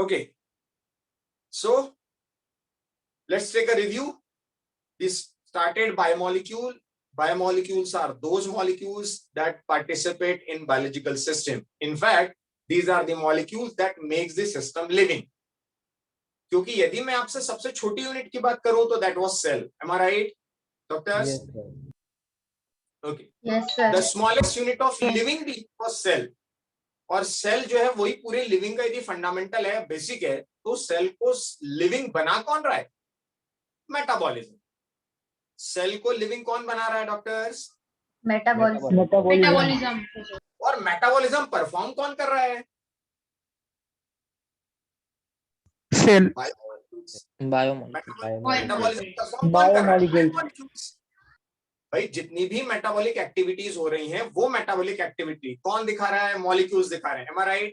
Okay, so let's take a review. This started biomolecule. Biomolecules are those molecules that participate in biological system. In fact, these are the molecules that makes the system living. क्योंकि यदि मैं आपसे सबसे छोटी unit की बात करूं तो that was cell. Am I right, doctors? Yes, sir. Okay. Yes, sir. The smallest unit of living being was cell. और सेल जो है वही पूरे लिविंग का यदि फंडामेंटल है, बेसिक है, तो सेल को लिविंग बना कौन रहा है? मेटाबॉलिज्म. सेल को लिविंग कौन बना रहा है डॉक्टर्स? मेटाबॉलिज्म. और मेटाबॉलिज्म परफॉर्म कौन कर रहा है? Cell. भाई जितनी भी मेटाबॉलिक एक्टिविटीज हो रही हैं वो मेटाबॉलिक एक्टिविटी कौन दिखा रहा है? मॉलिक्यूल्स दिखा रहे हैं. Am I right?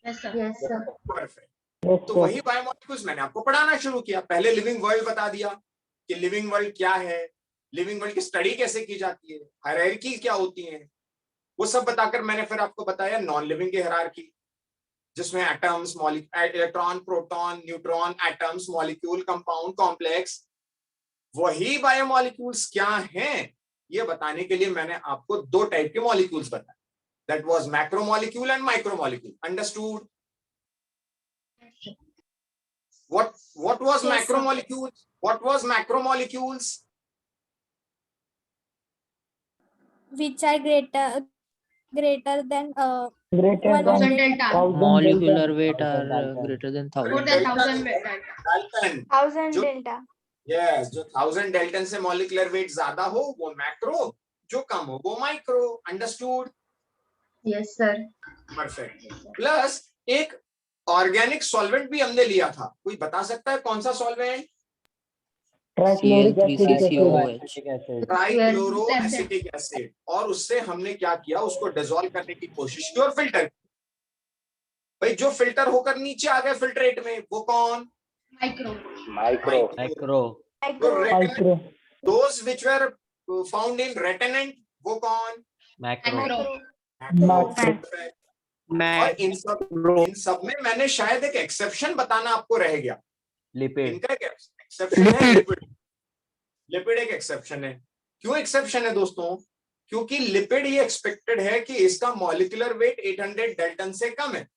Yes, sir. Yes, sir. Perfect. तो वही बायोमॉलिक्यूल्स मैंने आपको पढ़ाना शुरू किया. पहले लिविंग वर्ल्ड बता दिया कि लिविंग वर्ल्ड क्या है, लिविंग वर्ल्ड की स्टडी कैसे की जाती है, हायरार्की क्या होती है, वो सब बताकर मैंने फिर आपको बताया नॉन लिविंग की हायरार्की, जिसमें atoms, electron, proton, neutron, atoms, molecule, compound, complex. वही बायोमॉलिक्यूल्स क्या हैं ये बताने के लिए मैंने आपको दो टाइप के मॉलिक्यूल्स बताए. That was macromolecule and micromolecule. Understood? What was Yes, macromolecules? What was macromolecules? Which are greater than 1000 delta. Molecular weight are greater than 1000. More than 1000 delta. Dalton. 1000 जो- delta. Yes, जो 1000 Dalton से molecular weight ज्यादा हो वो macro, जो कम हो वो micro. Understood? Yes, sir. Perfect. Plus एक ऑर्गेनिक सॉल्वेंट भी हमने लिया था. कोई बता सकता है कौन सा solvent? CL3CCOOH. Trichloro acetic acid. और उससे हमने क्या किया? उसको डिसॉल्व करने की कोशिश की और फिल्टर. भाई जो फिल्टर होकर नीचे आ गए फिल्ट्रेट में वो कौन? Micro. Those which were found in retinant वो कौन? Macro. और इन सब में मैंने शायद एक एक्सेप्शन बताना आपको रह गया. Lipid. इनका एक एक्सेप्शन है लिपिड. लिपिड एक एक्सेप्शन है. क्यों एक्सेप्शन है दोस्तों? क्योंकि लिपिड ये एक्सपेक्टेड है कि इसका मॉलिक्यूलर वेट 800 डाल्टन से कम है.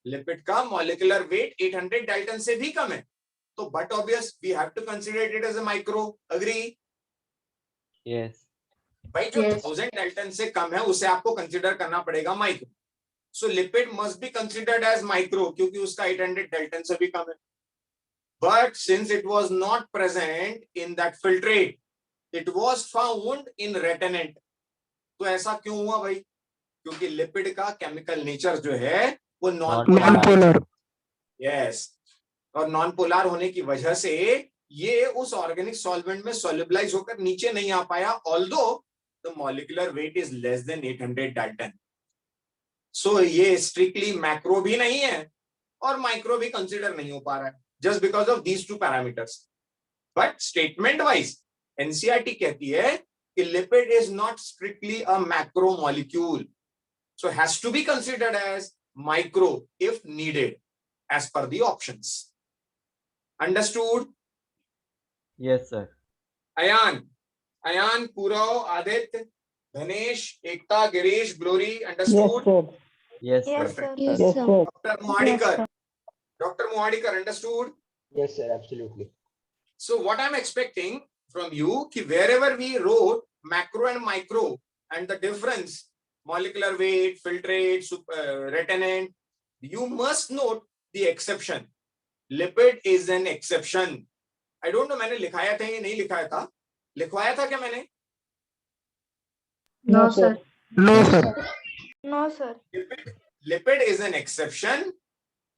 लिपिड का मॉलिक्यूलर वेट 800 डाल्टन से भी कम है. तो but obvious we have to consider it as a micro. Agree? Yes. भाई जो Yes. 1000 डाल्टन से कम है उसे आपको कंसीडर करना पड़ेगा micro. So lipid must be considered as micro क्योंकि उसका 800 डाल्टन से भी कम है. But since it was not present in that filtrate, it was found in retinant. तो ऐसा क्यों हुआ भाई? क्योंकि लिपिड का केमिकल नेचर जो है वो नॉन पोलर. यस. और नॉन पोलर होने की वजह से ये उस ऑर्गेनिक सॉल्वेंट में सोल्यूबलाइज होकर नीचे नहीं आ पाया. Although the molecular weight is less than 800 dalton. So ये स्ट्रिक्टली मैक्रो भी नहीं है और माइक्रो भी कंसीडर नहीं हो पा रहा है just because of these two parameters. But statement wise NCERT कहती है कि lipid is not strictly a macromolecule, so has to be considered as micro if needed as per the options. Understood? Yes, sir. Ayan, Purav, Adit, Dhanesh, Ekta, Girish, Glory. Understood? Yes, sir. Yes, sir. Perfect. Yes, sir. Dr. Muhadikar. Dr. Muhadikar, understood? Yes, sir, absolutely. So what I'm expecting from you, ki wherever we wrote macro and micro and the difference, molecular weight, filtrate, retinant, you must note the exception. Lipid is an exception. I don't know मैंने लिखाया था या नहीं लिखाया था. लिखवाया था क्या मैंने? No, sir. No, sir. Lipid is an exception,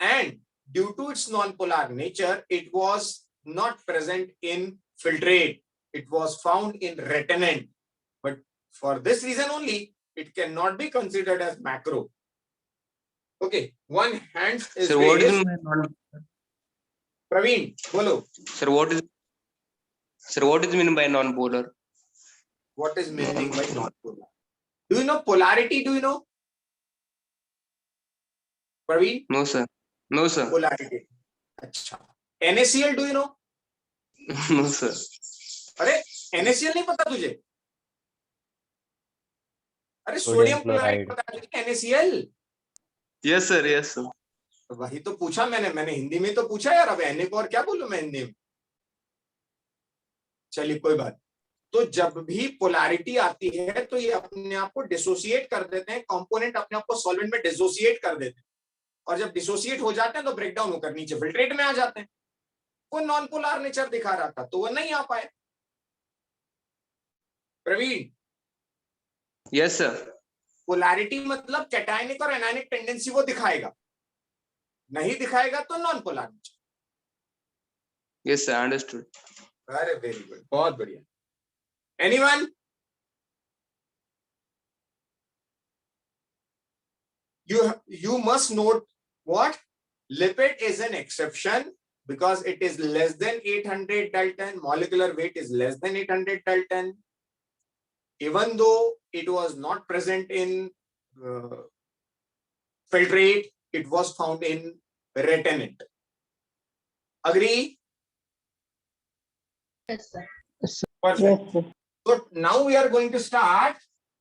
and due to its non-polar nature, it was not present in filtrate. It was found in retinant. But for this reason only, it cannot be considered as macro. Okay, one hand is Sir, what is raised. Praveen, bolo. Sir, what is meant by non-polar? What is meaning by non-polar? Do you know polarity? Do you know? Praveen, No, sir. No, sir. polarity. अच्छा. NaCl, do you know? No, sir. अरे NaCl नहीं पता तुझे? अरे Sodium sodium chloride chloride. पता है तुझे? NaCl. Yes, sir. Yes, sir. वही तो पूछा मैंने हिंदी में तो पूछा यार. अब Na को और क्या बोलूं मैं हिंदी में? चलिए कोई बात. तो जब भी पोलैरिटी आती है तो ये अपने आप को डिसोसिएट कर देते हैं, कंपोनेंट अपने आप को सॉल्वेंट में डिसोसिएट कर देते हैं, और जब डिसोसिएट हो जाते हैं तो ब्रेक डाउन होकर नीचे फिल्ट्रेट में आ जाते हैं. कोई नॉन पोलर नेचर दिखा रहा था तो वो नहीं आ पाए. Praveen, Yes, sir. पोलैरिटी मतलब कैटायनिक और एनायनिक टेंडेंसी वो दिखाएगा, नहीं दिखाएगा तो non polar nature. Yes, sir. Understood. अरे वेरी गुड, बहुत बढ़िया. Anyone? You must note what? Lipid is an exception because it is less than 800 Dalton. Molecular weight is less than 800 Dalton. Even though it was not present in filtrate, it was found in retenant. Agree? Yes, sir. Perfect. So now we are going to start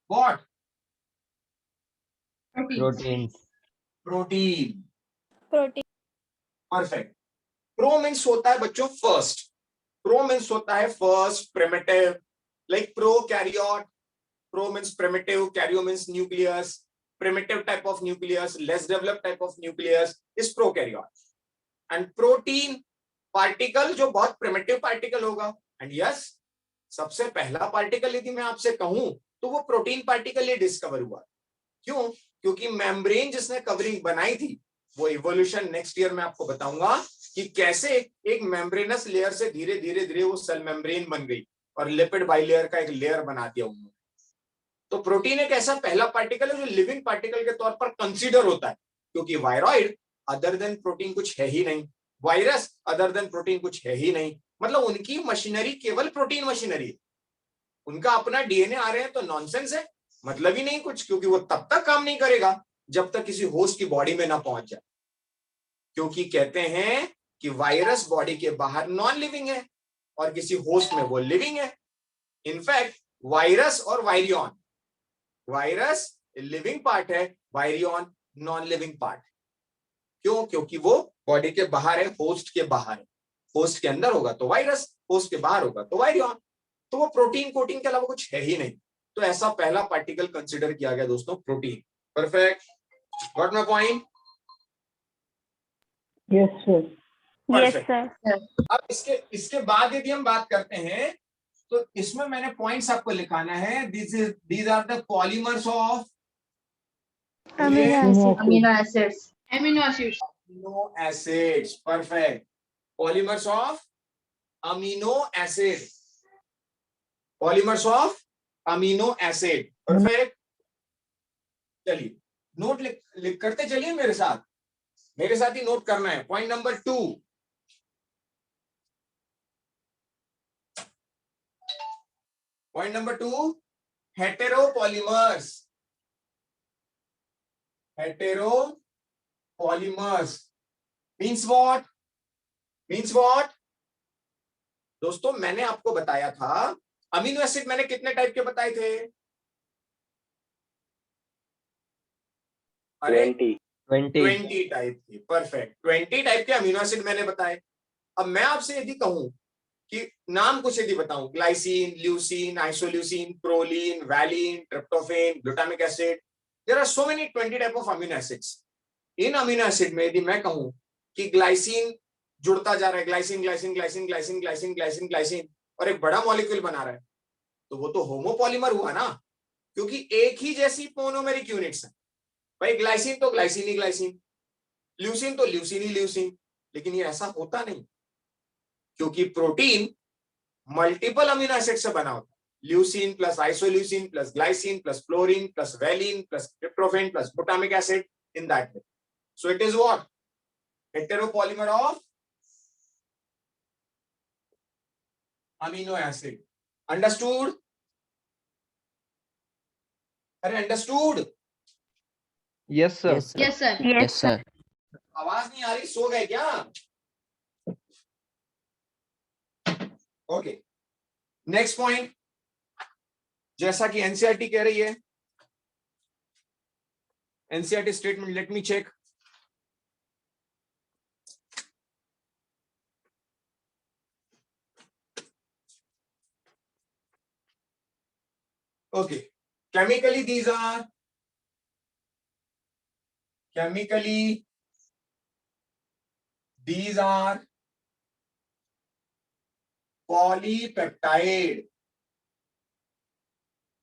what? Proteins. Protein. Protein. Perfect. Pro means होता है बच्चों first. Pro means होता है first, primitive, like prokaryote. Pro means primitive, karyo means nucleus. Primitive type of nucleus, less developed type of nucleus is prokaryote. And protein particle जो बहुत primitive particle होगा. And yes, सबसे पहला particle यदि मैं आपसे कहूं तो वो प्रोटीन पार्टिकल ही डिस्कवर हुआ. क्यों? क्योंकि मेम्ब्रेन जिसने कवरिंग बनाई थी, वो इवोल्यूशन नेक्स्ट ईयर में आपको बताऊंगा कि कैसे एक मेम्ब्रेनस लेयर से धीरे धीरे धीरे वो सेल मेम्ब्रेन बन गई और लिपिड बाइलेयर का एक लेयर बना दिया उन्होंने. तो प्रोटीन एक ऐसा पहला पार्टिकल है जो लिविंग पार्टिकल के तौर पर कंसीडर होता है, क्योंकि वायरॉइड अदर देन प्रोटीन कुछ है ही नहीं, वायरस अदर देन प्रोटीन कुछ है ही नहीं. मतलब उनकी मशीनरी केवल प्रोटीन मशीनरी है. उनका अपना डीएनए आ रहे हैं तो नॉनसेंस है, मतलब ही नहीं कुछ, क्योंकि वो तब तक काम नहीं करेगा जब तक किसी होस्ट की बॉडी में ना पहुंच जाए. क्योंकि कहते हैं कि वायरस बॉडी के बाहर नॉन लिविंग है और किसी होस्ट में वो लिविंग है. इनफैक्ट वायरस और वायरियन, वायरस लिविंग पार्ट है, वायरियन नॉन लिविंग पार्ट. क्यों? क्योंकि वो बॉडी के बाहर है, होस्ट के बाहर है. होस्ट के अंदर होगा तो वायरस, होस्ट के बाहर होगा तो वायरियन. तो वो प्रोटीन कोटिंग के अलावा कुछ है ही नहीं. तो ऐसा पहला पार्टिकल कंसीडर किया गया दोस्तों, protein. Perfect. Got my point? Yes sir. Perfect. अब इसके बाद यदि हम बात करते हैं तो इसमें मैंने पॉइंट्स आपको लिखाना है. These are the polymers of Amino acids. amino acids. Perfect. Polymers of amino acid. Polymers of amino acid. Perfect. चलिए नोट लिख करते चलिए मेरे साथ ही नोट करना है. Point number 2. Point number 2, heteropolymers. Heteropolymers means what? Means what? दोस्तों मैंने आपको बताया था अमीनो एसिड मैंने कितने टाइप के बताए थे? अरे 20 टाइप के. परफेक्ट. 20 टाइप के अमीनो एसिड मैंने बताए. अब मैं आपसे यदि कहूं कि नाम कुछ यदि बताऊं, glycine, leucine, isoleucine, proline, valine, tryptophan, glutamic acid, there are so many 20 type of amino acids. In amino acid में यदि मैं कहूं कि ग्लाइसिन जुड़ता जा रहा है, glycine glycine glycine glycine glycine glycine glycine और एक बड़ा मॉलिक्यूल बना रहा है, तो वो तो होमोपॉलीमर हुआ ना, क्योंकि एक ही जैसी मोनोमेरिक यूनिट्स है. भाई ग्लाइसिन तो ग्लाइसिन ही ग्लाइसिन, ल्यूसीन तो ल्यूसीन ही ल्यूसीन. लेकिन ये ऐसा होता नहीं, क्योंकि प्रोटीन मल्टीपल अमीनो एसिड से बना होता है. Leucine plus isoleucine plus glycine plus fluorine plus valine plus tryptophan plus glutamic acid in that way. So it is what? Heteropolymer of amino acid. Understood? Are understood? Yes, sir. Yes, sir. Yes sir. आवाज नहीं आ रही, सो गए क्या? Okay, next point, जैसा कि NCERT कह रही है, NCERT statement, let me check. Okay, chemically these are polypeptide.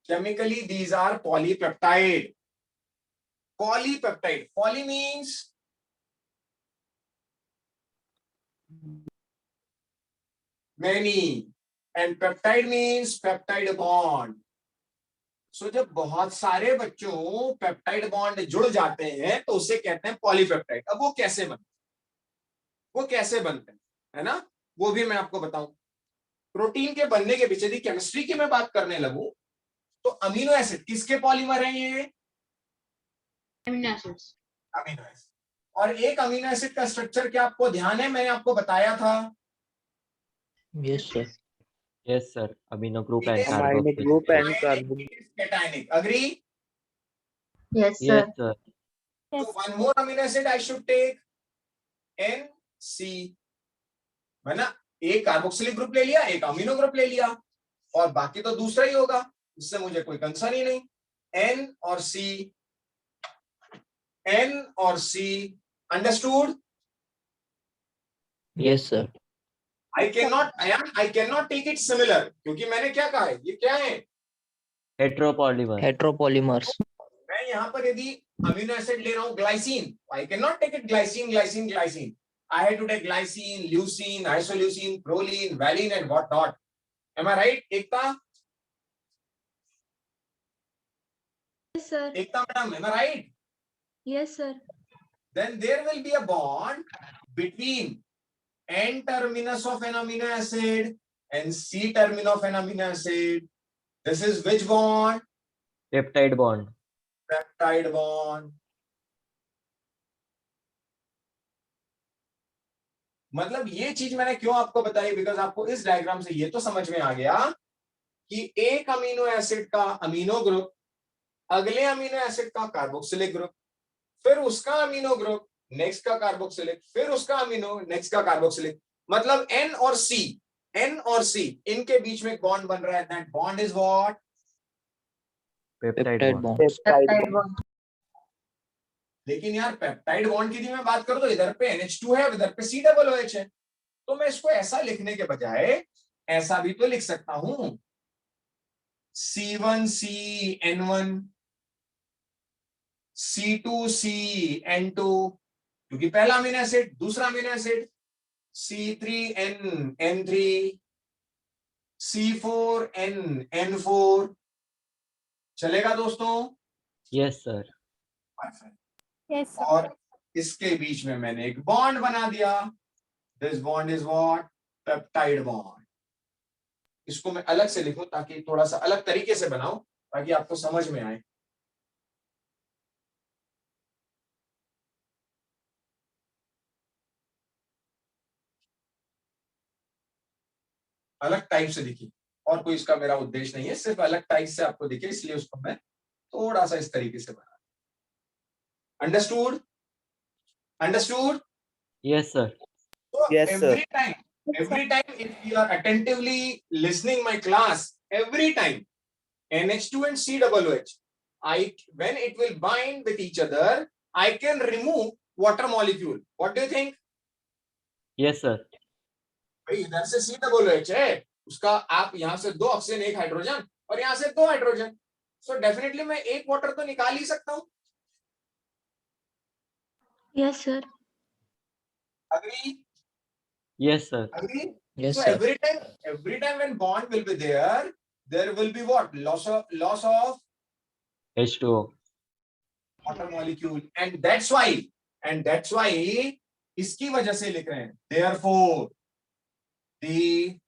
Chemically these are polypeptide. Polypeptide, poly means many and peptide means peptide bond. सो जब बहुत सारे बच्चों पेप्टाइड बॉन्ड जुड़ जाते हैं तो उसे कहते हैं पॉलीपेप्टाइड। अब वो कैसे बनते हैं, है ना, वो भी मैं आपको बताऊं। प्रोटीन के बनने के पीछे यदि केमिस्ट्री की मैं बात करने लगूं तो अमीनो एसिड किसके पॉलीमर हैं ये? Amino acids. Amino acid. और एक अमीनो एसिड का स्ट्रक्चर क्या आपको ध्यान है? मैंने आपको बताया था। Yes, sir. Yes, sir. Amino group It and is Amino carboxylic group group. and carbon. It is cationic. Agree? Yes, Yes, sir. sir. Yes. So one more amino acid I should take, NC, है ना? एक carboxylic group ले लिया, एक amino group ले लिया, और बाकी तो दूसरा ही होगा, इससे मुझे कोई कंसर्न ही नहीं। N और C, understood? Yes, sir. I cannot take it similar, क्योंकि मैंने क्या कहा है, ये क्या है? Heteropolymer. Heteropolymers. मैं यहाँ पर यदि अमीनो एसिड ले रहा हूँ glycine, I cannot take it glycine. I had to take glycine, leucine, isoleucine, proline, valine and what not. Am I right, Ekta? Yes, sir. Ekta madam, am I right? Yes, sir. Then there will be a bond between N terminus of an amino acid and C terminus of an amino acid. This is which bond? Peptide bond. Peptide bond. मतलब ये चीज मैंने क्यों आपको बताई, because आपको इस diagram से ये तो समझ में आ गया कि एक अमीनो एसिड का अमीनो ग्रुप अगले अमीनो एसिड का कार्बोक्सिलिक ग्रुप, फिर उसका अमीनो ग्रुप नेक्स्ट का कार्बोक्सिलिक, फिर उसका अमीनो नेक्स्ट का कार्बोक्सिलिक, मतलब N और C इनके बीच में एक बॉन्ड बन रहा है। That bond is what? Peptide Peptide bond. bond. Peptide bond. लेकिन यार पेप्टाइड बॉन्ड की मैं बात करूं तो इधर पे NH2 है, इधर पे COOH है, तो मैं इसको ऐसा लिखने के बजाय ऐसा भी तो लिख सकता हूं, C1CN1, C2CN2, क्योंकि पहला अमीनो एसिड, दूसरा अमीनो एसिड, C3N3, C4N4। चलेगा दोस्तों? Yes, sir. Yes, sir. और इसके बीच में मैंने एक बॉन्ड बना दिया। This bond is what? Peptide bond. इसको मैं अलग से लिखूं ताकि थोड़ा सा अलग तरीके से बनाऊं ताकि आपको समझ में आए। अलग टाइप से लिखी, और कोई इसका मेरा उद्देश्य नहीं है, सिर्फ अलग टाइप से आपको दिखे इसलिए उसको मैं थोड़ा सा इस तरीके से बना। Understood? Yes, sir. So Yes, every time if you are attentively listening my class, every time NH2 and COOH, when it will bind with each other, I can remove water molecule. What do you think? Yes, sir. भाई इधर से COOH है, उसका आप यहाँ से 2 oxygen 1 hydrogen और यहाँ से 2 हाइड्रोजन, सो डेफिनेटली मैं एक वाटर तो निकाल ही सकता हूँ। Yes, sir. Agree? Yes, sir. Agree? Yes, So sir. every time when bond will be there will be what? Loss of H2O. water molecule, and that's why इसकी वजह से लिख रहे हैं therefore the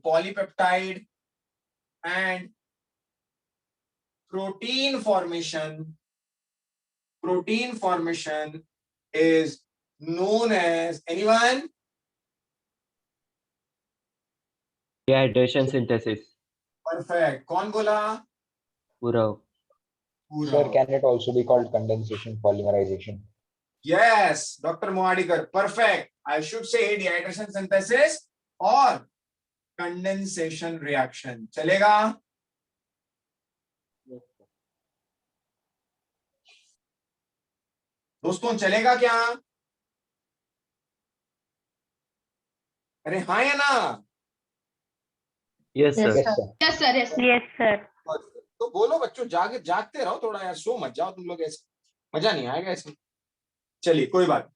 polypeptide and protein formation is known as, anyone? Dehydration synthesis. Perfect. कौन बोला? Purav. Sir, can it also be called condensation polymerization? Yes, Dr. Moadikar, perfect. I should say dehydration synthesis or condensation reaction. चलेगा? दोस्तों चलेगा क्या? अरे हाँ या ना? Yes, sir. Yes, sir. Yes, sir. Yes, sir. Yes, sir. तो बोलो बच्चों, जागते रहो थोड़ा यार, सो मत जाओ तुम लोग ऐसे, मजा नहीं आएगा इसमें। चलिए कोई बात।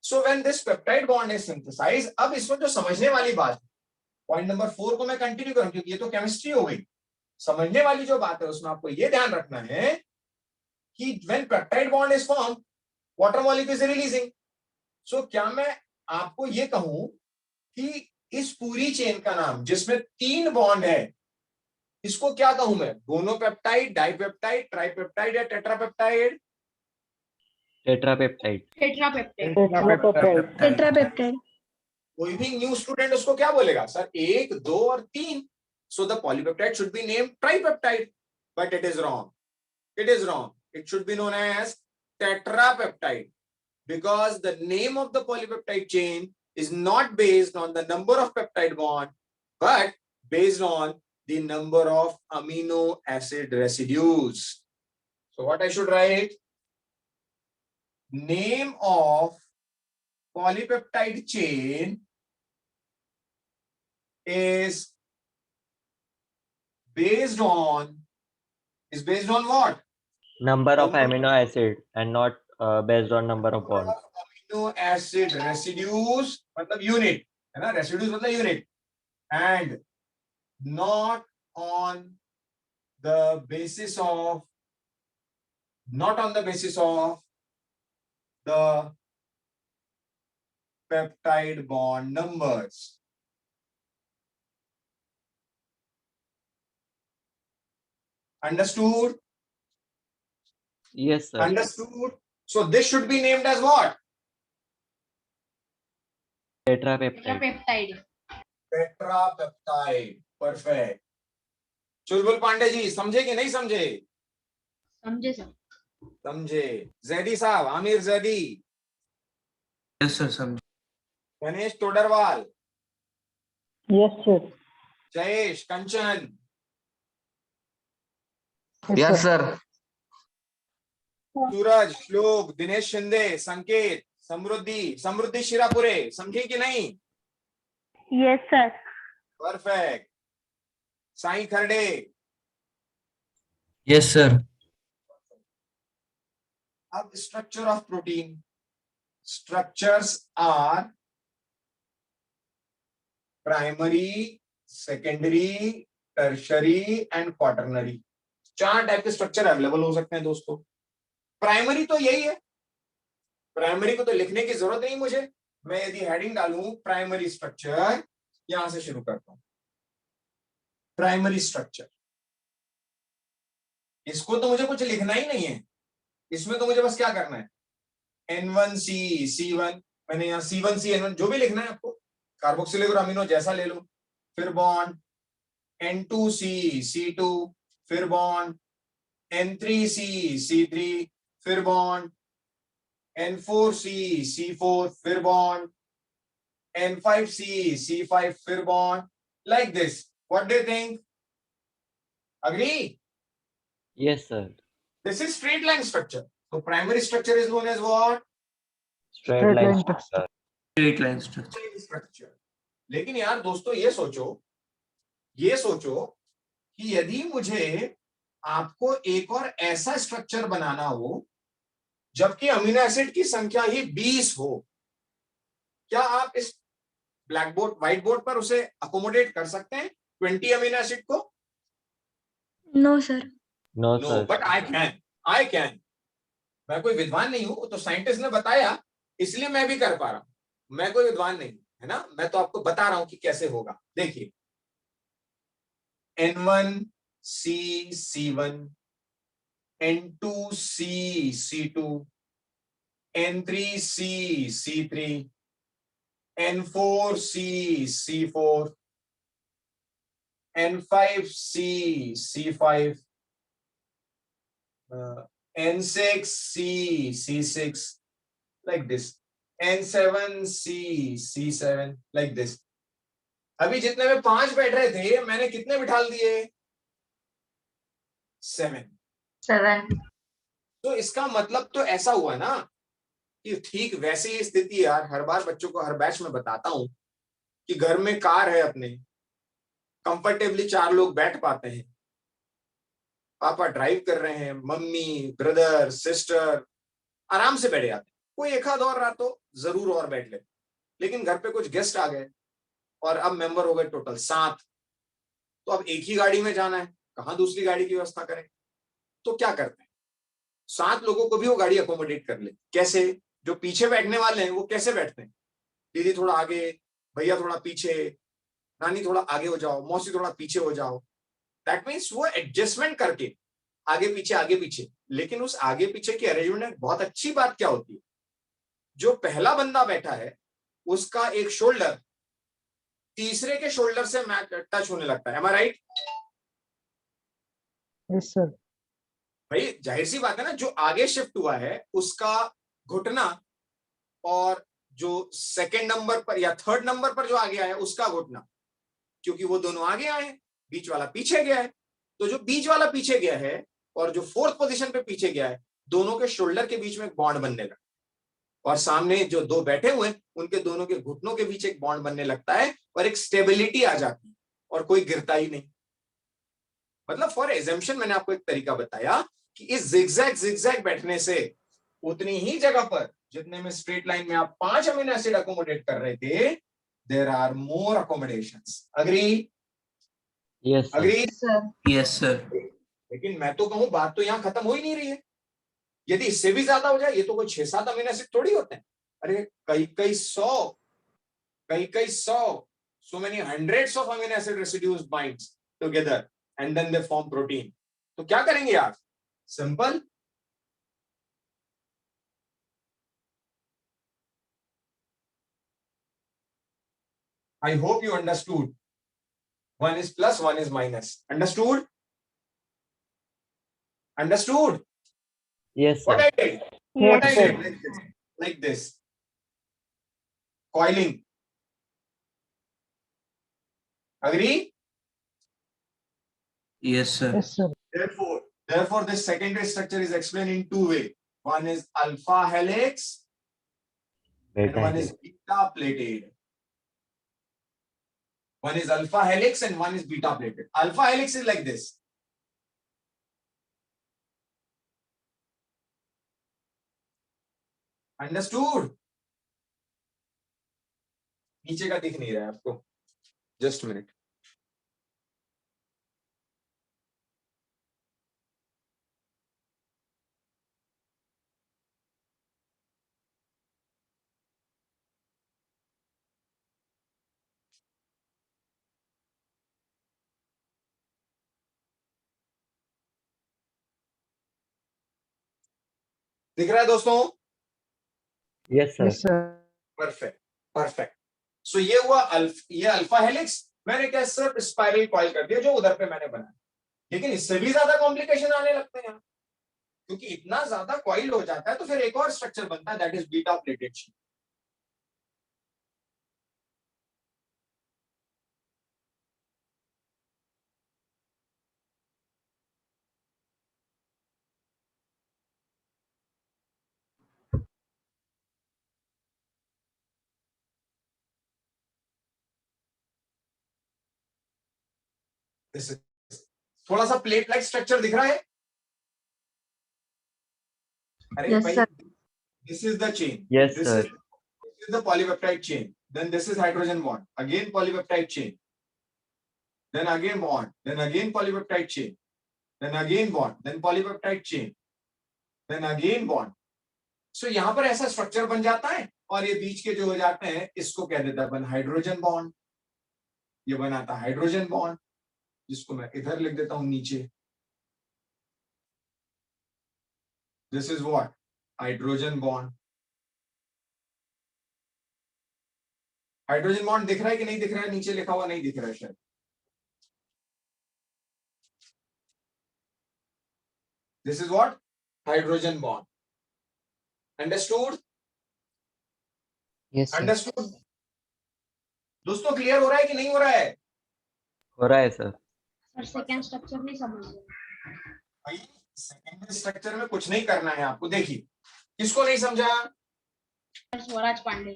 So when this peptide bond is synthesized, अब इसमें जो समझने वाली बात, पॉइंट नंबर 4 को मैं कंटिन्यू करूं क्योंकि ये तो केमिस्ट्री हो गई। समझने वाली जो बात है उसमें आपको ये ध्यान रखना है कि when peptide bond is formed, water molecule is releasing. So क्या मैं आपको ये कहूं कि इस पूरी चेन का नाम जिसमें 3 बॉन्ड है, इसको क्या कहूं मैं? मोनोपेप्टाइड, डाइपेप्टाइड, ट्राइपेप्टाइड या टेट्रापेप्टाइड? Tetrapeptide. Tetrapeptide. कोई भी न्यू स्टूडेंट उसको क्या बोलेगा? सर 1, 2 और 3। So the polypeptide should be named tripeptide, but it is wrong. It should be known as tetrapeptide because the name of the polypeptide chain is not based on the number of peptide bond, but based on the number of amino acid residues. So what I should write? Name of polypeptide chain is based on what? Number of amino acid and not based on number of bonds. Amino acid residues मतलब unit है ना, residues मतलब unit, and not on the basis of the peptide bond numbers. Understood? Yes, sir. Understood. So this should be named as what? Tetrapeptide. Tetrapeptide. Perfect. चुलबुल पांडे जी समझे कि नहीं समझे? समझे sir. समझे. जैदी साहब, आमिर जैदी. Yes, sir. समझे. गणेश तोडरवाल. Yes, sir. जयेश कंचन. Yes, sir. सूरज, श्लोक, दिनेश शिंदे, संकेत, समृद्धि शिरापुरे. समझे कि नहीं? Yes, sir. Perfect. Sai Kharde. Yes, sir. अब structure of protein. Structures are primary, secondary, tertiary and quaternary. 4 type के स्ट्रक्चर अवेलेबल हो सकते हैं दोस्तों. प्राइमरी तो यही है, प्राइमरी को तो लिखने की जरूरत नहीं मुझे. मैं यदि हेडिंग डालूं प्राइमरी स्ट्रक्चर, यहां से शुरू करता हूं. प्राइमरी स्ट्रक्चर, इसको तो मुझे कुछ लिखना ही नहीं है. इसमें तो मुझे बस क्या करना है, N1C C1, मैंने यहाँ C1 C N1 जो भी लिखना है आपको, कार्बोक्सिलिक और अमीनो जैसा ले लो. फिर बॉन्ड N2C C2, फिर बॉन्ड N3C C3, फिर बॉन्ड N4C C4, फिर बॉन्ड N5C C5, फिर bond. Like this. What do you think? Agree? Yes, sir. This is straight line structure. So primary structure is known as what? Straight line structure. Straight line structure. Structure. लेकिन यार दोस्तों ये सोचो कि यदि मुझे आपको एक और ऐसा स्ट्रक्चर बनाना हो जबकि अमीनो एसिड की संख्या ही 20 हो, क्या आप इस व्हाइट बोर्ड पर उसे अकोमोडेट कर सकते हैं 20 अमीनो एसिड को? No, sir. No, no, sir. But I can. मैं कोई विद्वान नहीं हूं, तो साइंटिस्ट ने बताया इसलिए मैं भी कर पा रहा हूं. मैं कोई विद्वान नहीं है ना, मैं तो आपको बता रहा हूं कि कैसे होगा. देखिए N1C C1, N2C C2, N3C C3, N4C C4, N5C C5, N6C C6, like this, N7C C7, like this. अभी जितने में 5 बैठ रहे थे मैंने कितने बिठा दिए? 7. 7. तो इसका मतलब तो ऐसा हुआ ना कि ठीक वैसे ही स्थिति यार, हर बार बच्चों को हर बैच में बताता हूं कि घर में कार है अपने, कंफर्टेबली 4 लोग बैठ पाते हैं, पापा ड्राइव कर रहे हैं, मम्मी, ब्रदर, सिस्टर आराम से बैठ जाते हैं। कोई एक आध और रहा तो जरूर और बैठ ले, लेकिन घर पे कुछ गेस्ट आ गए और अब मेंबर हो गए टोटल 7, तो अब एक ही गाड़ी में जाना है, कहां दूसरी गाड़ी की व्यवस्था करें? तो क्या करते हैं, 7 लोगों को भी वो गाड़ी अकोमोडेट कर ले। कैसे? जो पीछे बैठने वाले हैं वो कैसे बैठते हैं? दीदी थोड़ा आगे, भैया थोड़ा पीछे, नानी थोड़ा आगे हो जाओ, मौसी थोड़ा पीछे हो जाओ। दैट मीन्स वो एडजस्टमेंट करके आगे पीछे। लेकिन उस आगे पीछे की अरेंजमेंट में बहुत अच्छी बात क्या होती है, जो पहला बंदा बैठा है उसका एक शोल्डर तीसरे के शोल्डर से मैच टच होने लगता है। एम आई राइट? Yes, sir. भाई जाहिर सी बात है ना, जो आगे शिफ्ट हुआ है उसका घुटना और जो सेकंड नंबर पर या थर्ड नंबर पर जो आगे आया है उसका घुटना, क्योंकि वो दोनों आगे आए हैं, बीच वाला पीछे गया है। तो जो बीच वाला पीछे गया है और जो 4th पोजीशन पे पीछे गया है, दोनों के शोल्डर के बीच में एक बॉन्ड बनने लगता है, और सामने जो 2 बैठे हुए हैं उनके दोनों के घुटनों के बीच एक बॉन्ड बनने लगता है और एक स्टेबिलिटी आ जाती है और कोई गिरता ही नहीं। मतलब फॉर एजम्पशन मैंने आपको एक तरीका बताया कि इस जिगजैग बैठने से उतनी ही जगह पर जितने में स्ट्रेट लाइन में आप 5 अमीनो एसिड अकोमोडेट कर रहे थे, there are more accommodations. Agree? Yes, sir. Agree? Yes, sir. लेकिन मैं तो कहूं बात तो यहां खत्म हो ही नहीं रही है। यदि इससे भी ज्यादा हो जाए, ये तो कोई 6-7 अमीनो एसिड थोड़ी होते हैं, अरे कई सौ, so many hundreds of amino acid residues binds together and then they form protein. तो क्या करेंगे यार? Simple, I hope you understood. One is plus, one is minus. Understood? Understood? Yes, What sir. I did? Yes, What I sir. did? Like this. Coiling. Agree? Yes, sir. Yes, sir. Therefore, this secondary structure is explained in 2 ways. One is alpha helix and Beta one is helix. beta plated. One is alpha helix and one is beta plated. Alpha helix is like this. Understood? नीचे का दिख नहीं रहा है आपको, just minute. दिख रहा है दोस्तों? Yes, sir. Yes, sir. Perfect. So ये हुआ ये अल्फा हेलिक्स। मैंने क्या सिर्फ स्पाइरल कॉइल कर दिया जो उधर पे मैंने बनाया, लेकिन इससे भी ज्यादा कॉम्प्लिकेशन आने लगते हैं, क्योंकि इतना ज्यादा कॉइल हो जाता है तो फिर एक और स्ट्रक्चर बनता है, that is beta pleated sheet. थोड़ा सा प्लेट लाइक स्ट्रक्चर दिख रहा है? अरे Yes, भाई, sir. this is the chain. Yes, This sir. is the polypeptide chain. Then this is hydrogen bond. Again polypeptide chain. Then again bond. Then again polypeptide chain. Then again bond. Then polypeptide chain. Then again bond. So यहाँ पर ऐसा structure बन जाता है और ये बीच के जो हो जाते हैं इसको कह देता है बन हाइड्रोजन बॉन्ड। ये बनाता है हाइड्रोजन बॉन्ड, जिसको मैं इधर लिख देता हूं नीचे। This is what? Hydrogen bond. Hydrogen bond दिख रहा है कि नहीं दिख रहा है? नीचे लिखा हुआ नहीं दिख रहा है शायद. This is what? Hydrogen bond. Understood? Yes, sir. Understood? दोस्तों क्लियर हो रहा है कि नहीं हो रहा है? हो रहा है सर. सर सेकंड स्ट्रक्चर नहीं समझ रहे. भाई सेकेंडरी स्ट्रक्चर में कुछ नहीं करना है आपको. देखिए किसको नहीं समझा? स्वराज पांडे.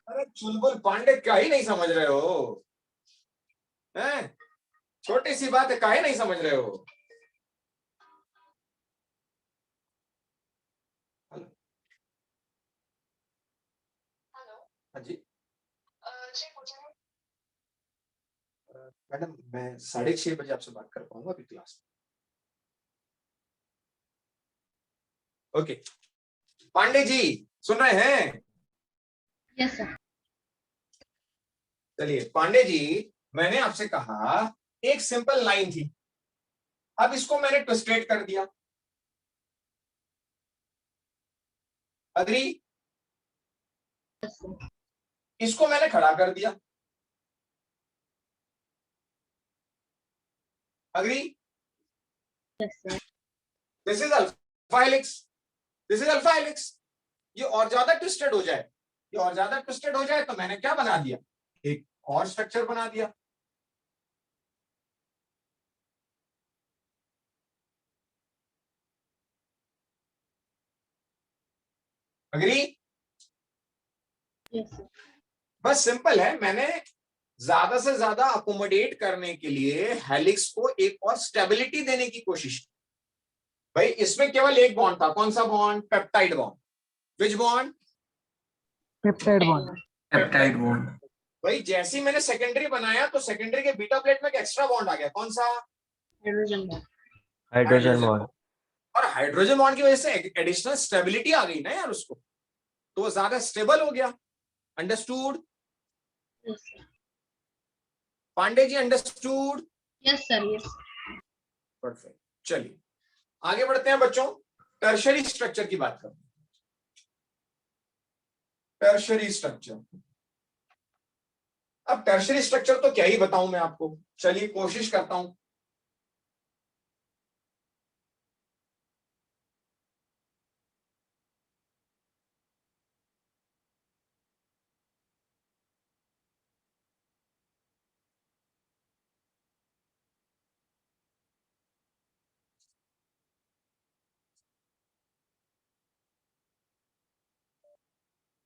अरे चुलबुल पांडे क्या ही नहीं समझ रहे हो? हैं? छोटी सी बात है, काहे नहीं समझ रहे हो? हाँ जी मैडम, मैं 6:30 बजे आपसे बात कर पाऊंगा अभी क्लास में. ओके पांडे जी सुन रहे हैं? Yes sir. चलिए पांडे जी, मैंने आपसे कहा एक सिंपल लाइन थी, अब इसको मैंने ट्विस्टेड कर दिया. अग्री? इसको मैंने खड़ा कर दिया. Agree? This is alpha helix, this is alpha helix. ये और ज्यादा ट्विस्टेड हो जाए, ये और ज्यादा ट्विस्टेड हो जाए तो मैंने क्या बना दिया? एक और स्ट्रक्चर बना दिया. अग्री? Yes sir. बस सिंपल है, मैंने ज्यादा से ज्यादा अकोमोडेट करने के लिए हेलिक्स को एक और स्टेबिलिटी देने की कोशिश की. भाई इसमें केवल एक बॉन्ड था, कौन सा बॉन्ड? Peptide bond. विच bond? Peptide bond. Peptide bond. भाई जैसे ही मैंने सेकेंडरी बनाया तो सेकेंडरी के बीटा प्लेट में एक एक्स्ट्रा बॉन्ड आ गया, कौन सा? Hydrogen bond. Hydrogen bond. और हाइड्रोजन बॉन्ड की वजह से एडिशनल स्टेबिलिटी आ गई ना यार उसको, तो वो ज्यादा स्टेबल हो गया. Understood? Yes sir. Pandey ji understood? Yes sir. Yes. Perfect. चलिए आगे बढ़ते हैं बच्चों, टर्शरी स्ट्रक्चर की बात करते हैं. Tertiary structure. अब टर्शरी स्ट्रक्चर तो क्या ही बताऊं मैं आपको, चलिए कोशिश करता हूं.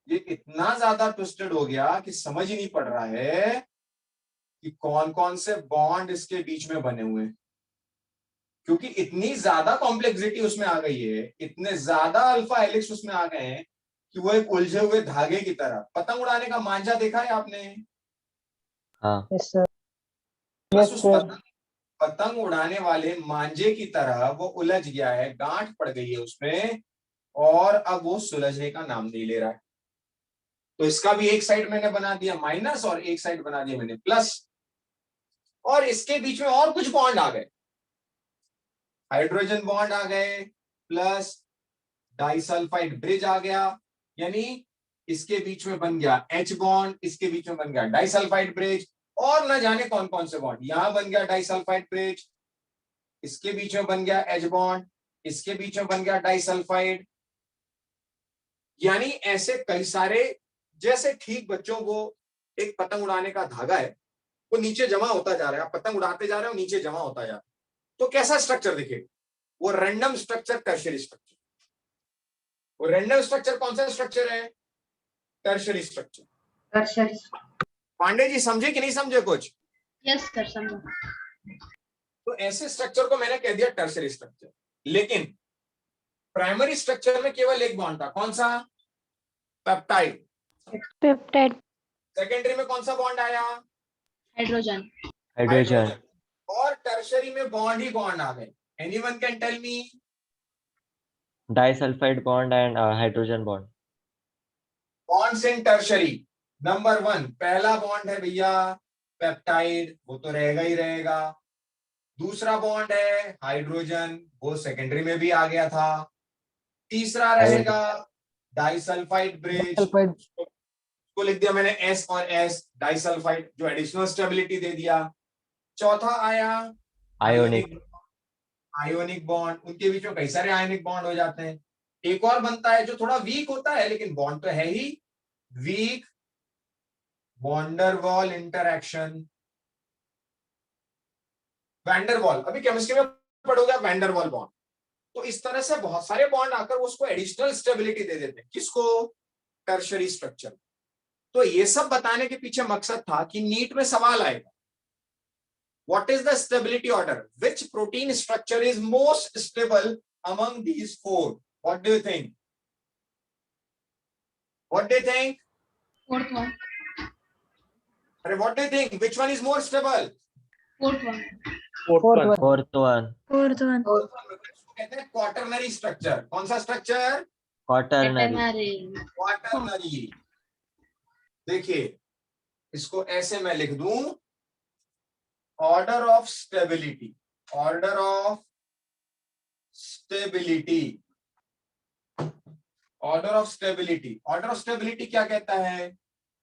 ये इतना ज्यादा ट्विस्टेड हो गया कि समझ ही नहीं पड़ रहा है कि कौन कौन से बॉन्ड इसके बीच में बने हुए हैं, क्योंकि इतनी ज्यादा कॉम्प्लेक्सिटी उसमें आ गई है, इतने ज्यादा अल्फा हेलिक्स उसमें आ गए हैं कि वो एक उलझे हुए धागे की तरह. पतंग उड़ाने का मांझा देखा है आपने? हाँ. Yes, sir. बस Yes, उस sir. पतंग उड़ाने वाले मांझे की तरह वो उलझ गया है, गांठ पड़ गई है उसमें, और अब वो सुलझने का नाम नहीं ले रहा है. तो इसका भी एक साइड मैंने बना दिया माइनस और एक साइड बना दिया मैंने प्लस, और इसके बीच में और कुछ बॉन्ड आ गए. हाइड्रोजन बॉन्ड आ गए प्लस डाइसल्फाइड ब्रिज आ गया, यानी इसके बीच में बन गया H बॉन्ड, इसके बीच में बन गया डाइसल्फाइड ब्रिज, और न जाने कौन कौन से बॉन्ड. यहां बन गया डाइसल्फाइड ब्रिज, इसके बीच में बन गया H बॉन्ड, इसके बीच में बन गया डाइसल्फाइड. यानी ऐसे कई सारे, जैसे ठीक बच्चों वो एक पतंग उड़ाने का धागा है, वो नीचे जमा होता जा रहा है, आप पतंग उड़ाते जा रहे हो, नीचे जमा होता जा रहा है, तो कैसा स्ट्रक्चर दिखेगा? वो रैंडम स्ट्रक्चर, टर्शियरी स्ट्रक्चर. वो रैंडम स्ट्रक्चर कौन सा स्ट्रक्चर है? Tertiary structure. Tertiary. Pandey ji समझे कि नहीं समझे कुछ? Yes sir. समझा. तो ऐसे स्ट्रक्चर को मैंने कह दिया टर्शियरी स्ट्रक्चर. लेकिन प्राइमरी स्ट्रक्चर में केवल एक बॉन्ड था, कौन सा? पेप्टाइड. Peptide. सेकेंडरी में कौन सा बॉन्ड आया? हाइड्रोजन. हाइड्रोजन. और टर्शियरी में बॉन्ड ही बॉन्ड आ गए. Anyone can tell me? Disulfide bond and hydrogen bond. Bonds in tertiary. Number 1 पहला बॉन्ड है भैया पेप्टाइड, वो तो रहेगा ही रहेगा. दूसरा बॉन्ड है हाइड्रोजन, वो सेकेंडरी में भी आ गया था. तीसरा रहेगा डाइसल्फाइड ब्रिज, सल्फाइड को लिख दिया मैंने S और S, डाइसल्फाइड, जो एडिशनल स्टेबिलिटी दे दिया। चौथा आया आयोनिक। आयोनिक बॉन्ड, उनके बीच में कई सारे आयोनिक बॉन्ड हो जाते हैं। एक और बनता है जो थोड़ा वीक होता है, लेकिन बॉन्ड तो है ही, वीक वॉन्डरवॉल इंटरैक्शन, वैंडरवॉल। अभी केमिस्ट्री में पढ़ोगे वैंडरवॉल बॉन्ड। तो इस तरह से बहुत सारे बॉन्ड आकर उसको एडिशनल स्टेबिलिटी दे देते हैं, किसको, टर्शरी स्ट्रक्चर। तो ये सब बताने के पीछे मकसद था कि नीट में सवाल आएगा, what is the stability order, which protein structure is most stable among these four, what do you think, what do you think, Fourth one. अरे what do you think, which one is more stable? Fourth one. Fourth one fourth one. कहते हैं quaternary structure. कौन सा structure? Quaternary. Quaternary. Quaternary. देखिए इसको ऐसे मैं लिख दूं, order of stability, order of stability, order of stability. Order of stability क्या कहता है?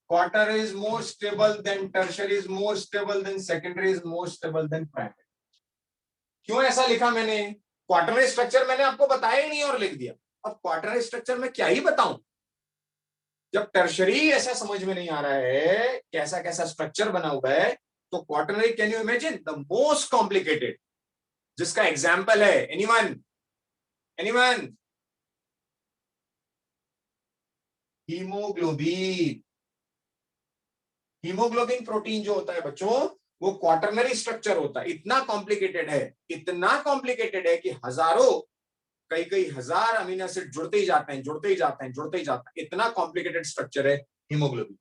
Quarter is more stable then tertiary, is more stable then secondary, is more stable then primary. क्यों ऐसा लिखा मैंने? क्वार्टरनरी स्ट्रक्चर मैंने आपको बताया ही नहीं और लिख दिया। अब क्वार्टरनरी स्ट्रक्चर में क्या ही बताऊं, जब टर्शरी ऐसा समझ में नहीं आ रहा है कैसा कैसा स्ट्रक्चर बना हुआ है, तो quaternary can you imagine the most complicated, जिसका एग्जांपल है anyone, anyone, haemoglobin. Haemoglobin protein जो होता है बच्चों, वो क्वाटरनरी स्ट्रक्चर होता है। इतना कॉम्प्लिकेटेड है, इतना कॉम्प्लिकेटेड है कि हजारों, कई कई हजार अमीनो एसिड जुड़ते ही जाते हैं, जुड़ते ही जाते हैं, जुड़ते ही जाते हैं। इतना कॉम्प्लिकेटेड स्ट्रक्चर है हीमोग्लोबिन।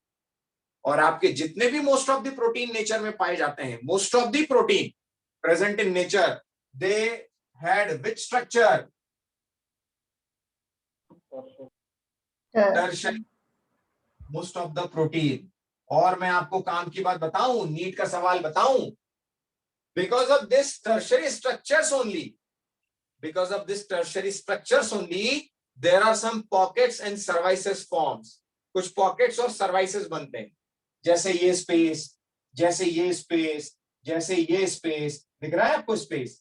और आपके जितने भी most of the protein nature में पाए जाते हैं, most of the protein present in nature, they had which structure? Tertiary, most of the protein. और मैं आपको काम की बात बताऊं, नीट का सवाल बताऊं, because of this tertiary structures only, because of this tertiary structures only, there are some pockets and services forms. कुछ pockets और services बनते हैं, जैसे ये space, जैसे ये space, जैसे ये space। दिख रहा है आपको space?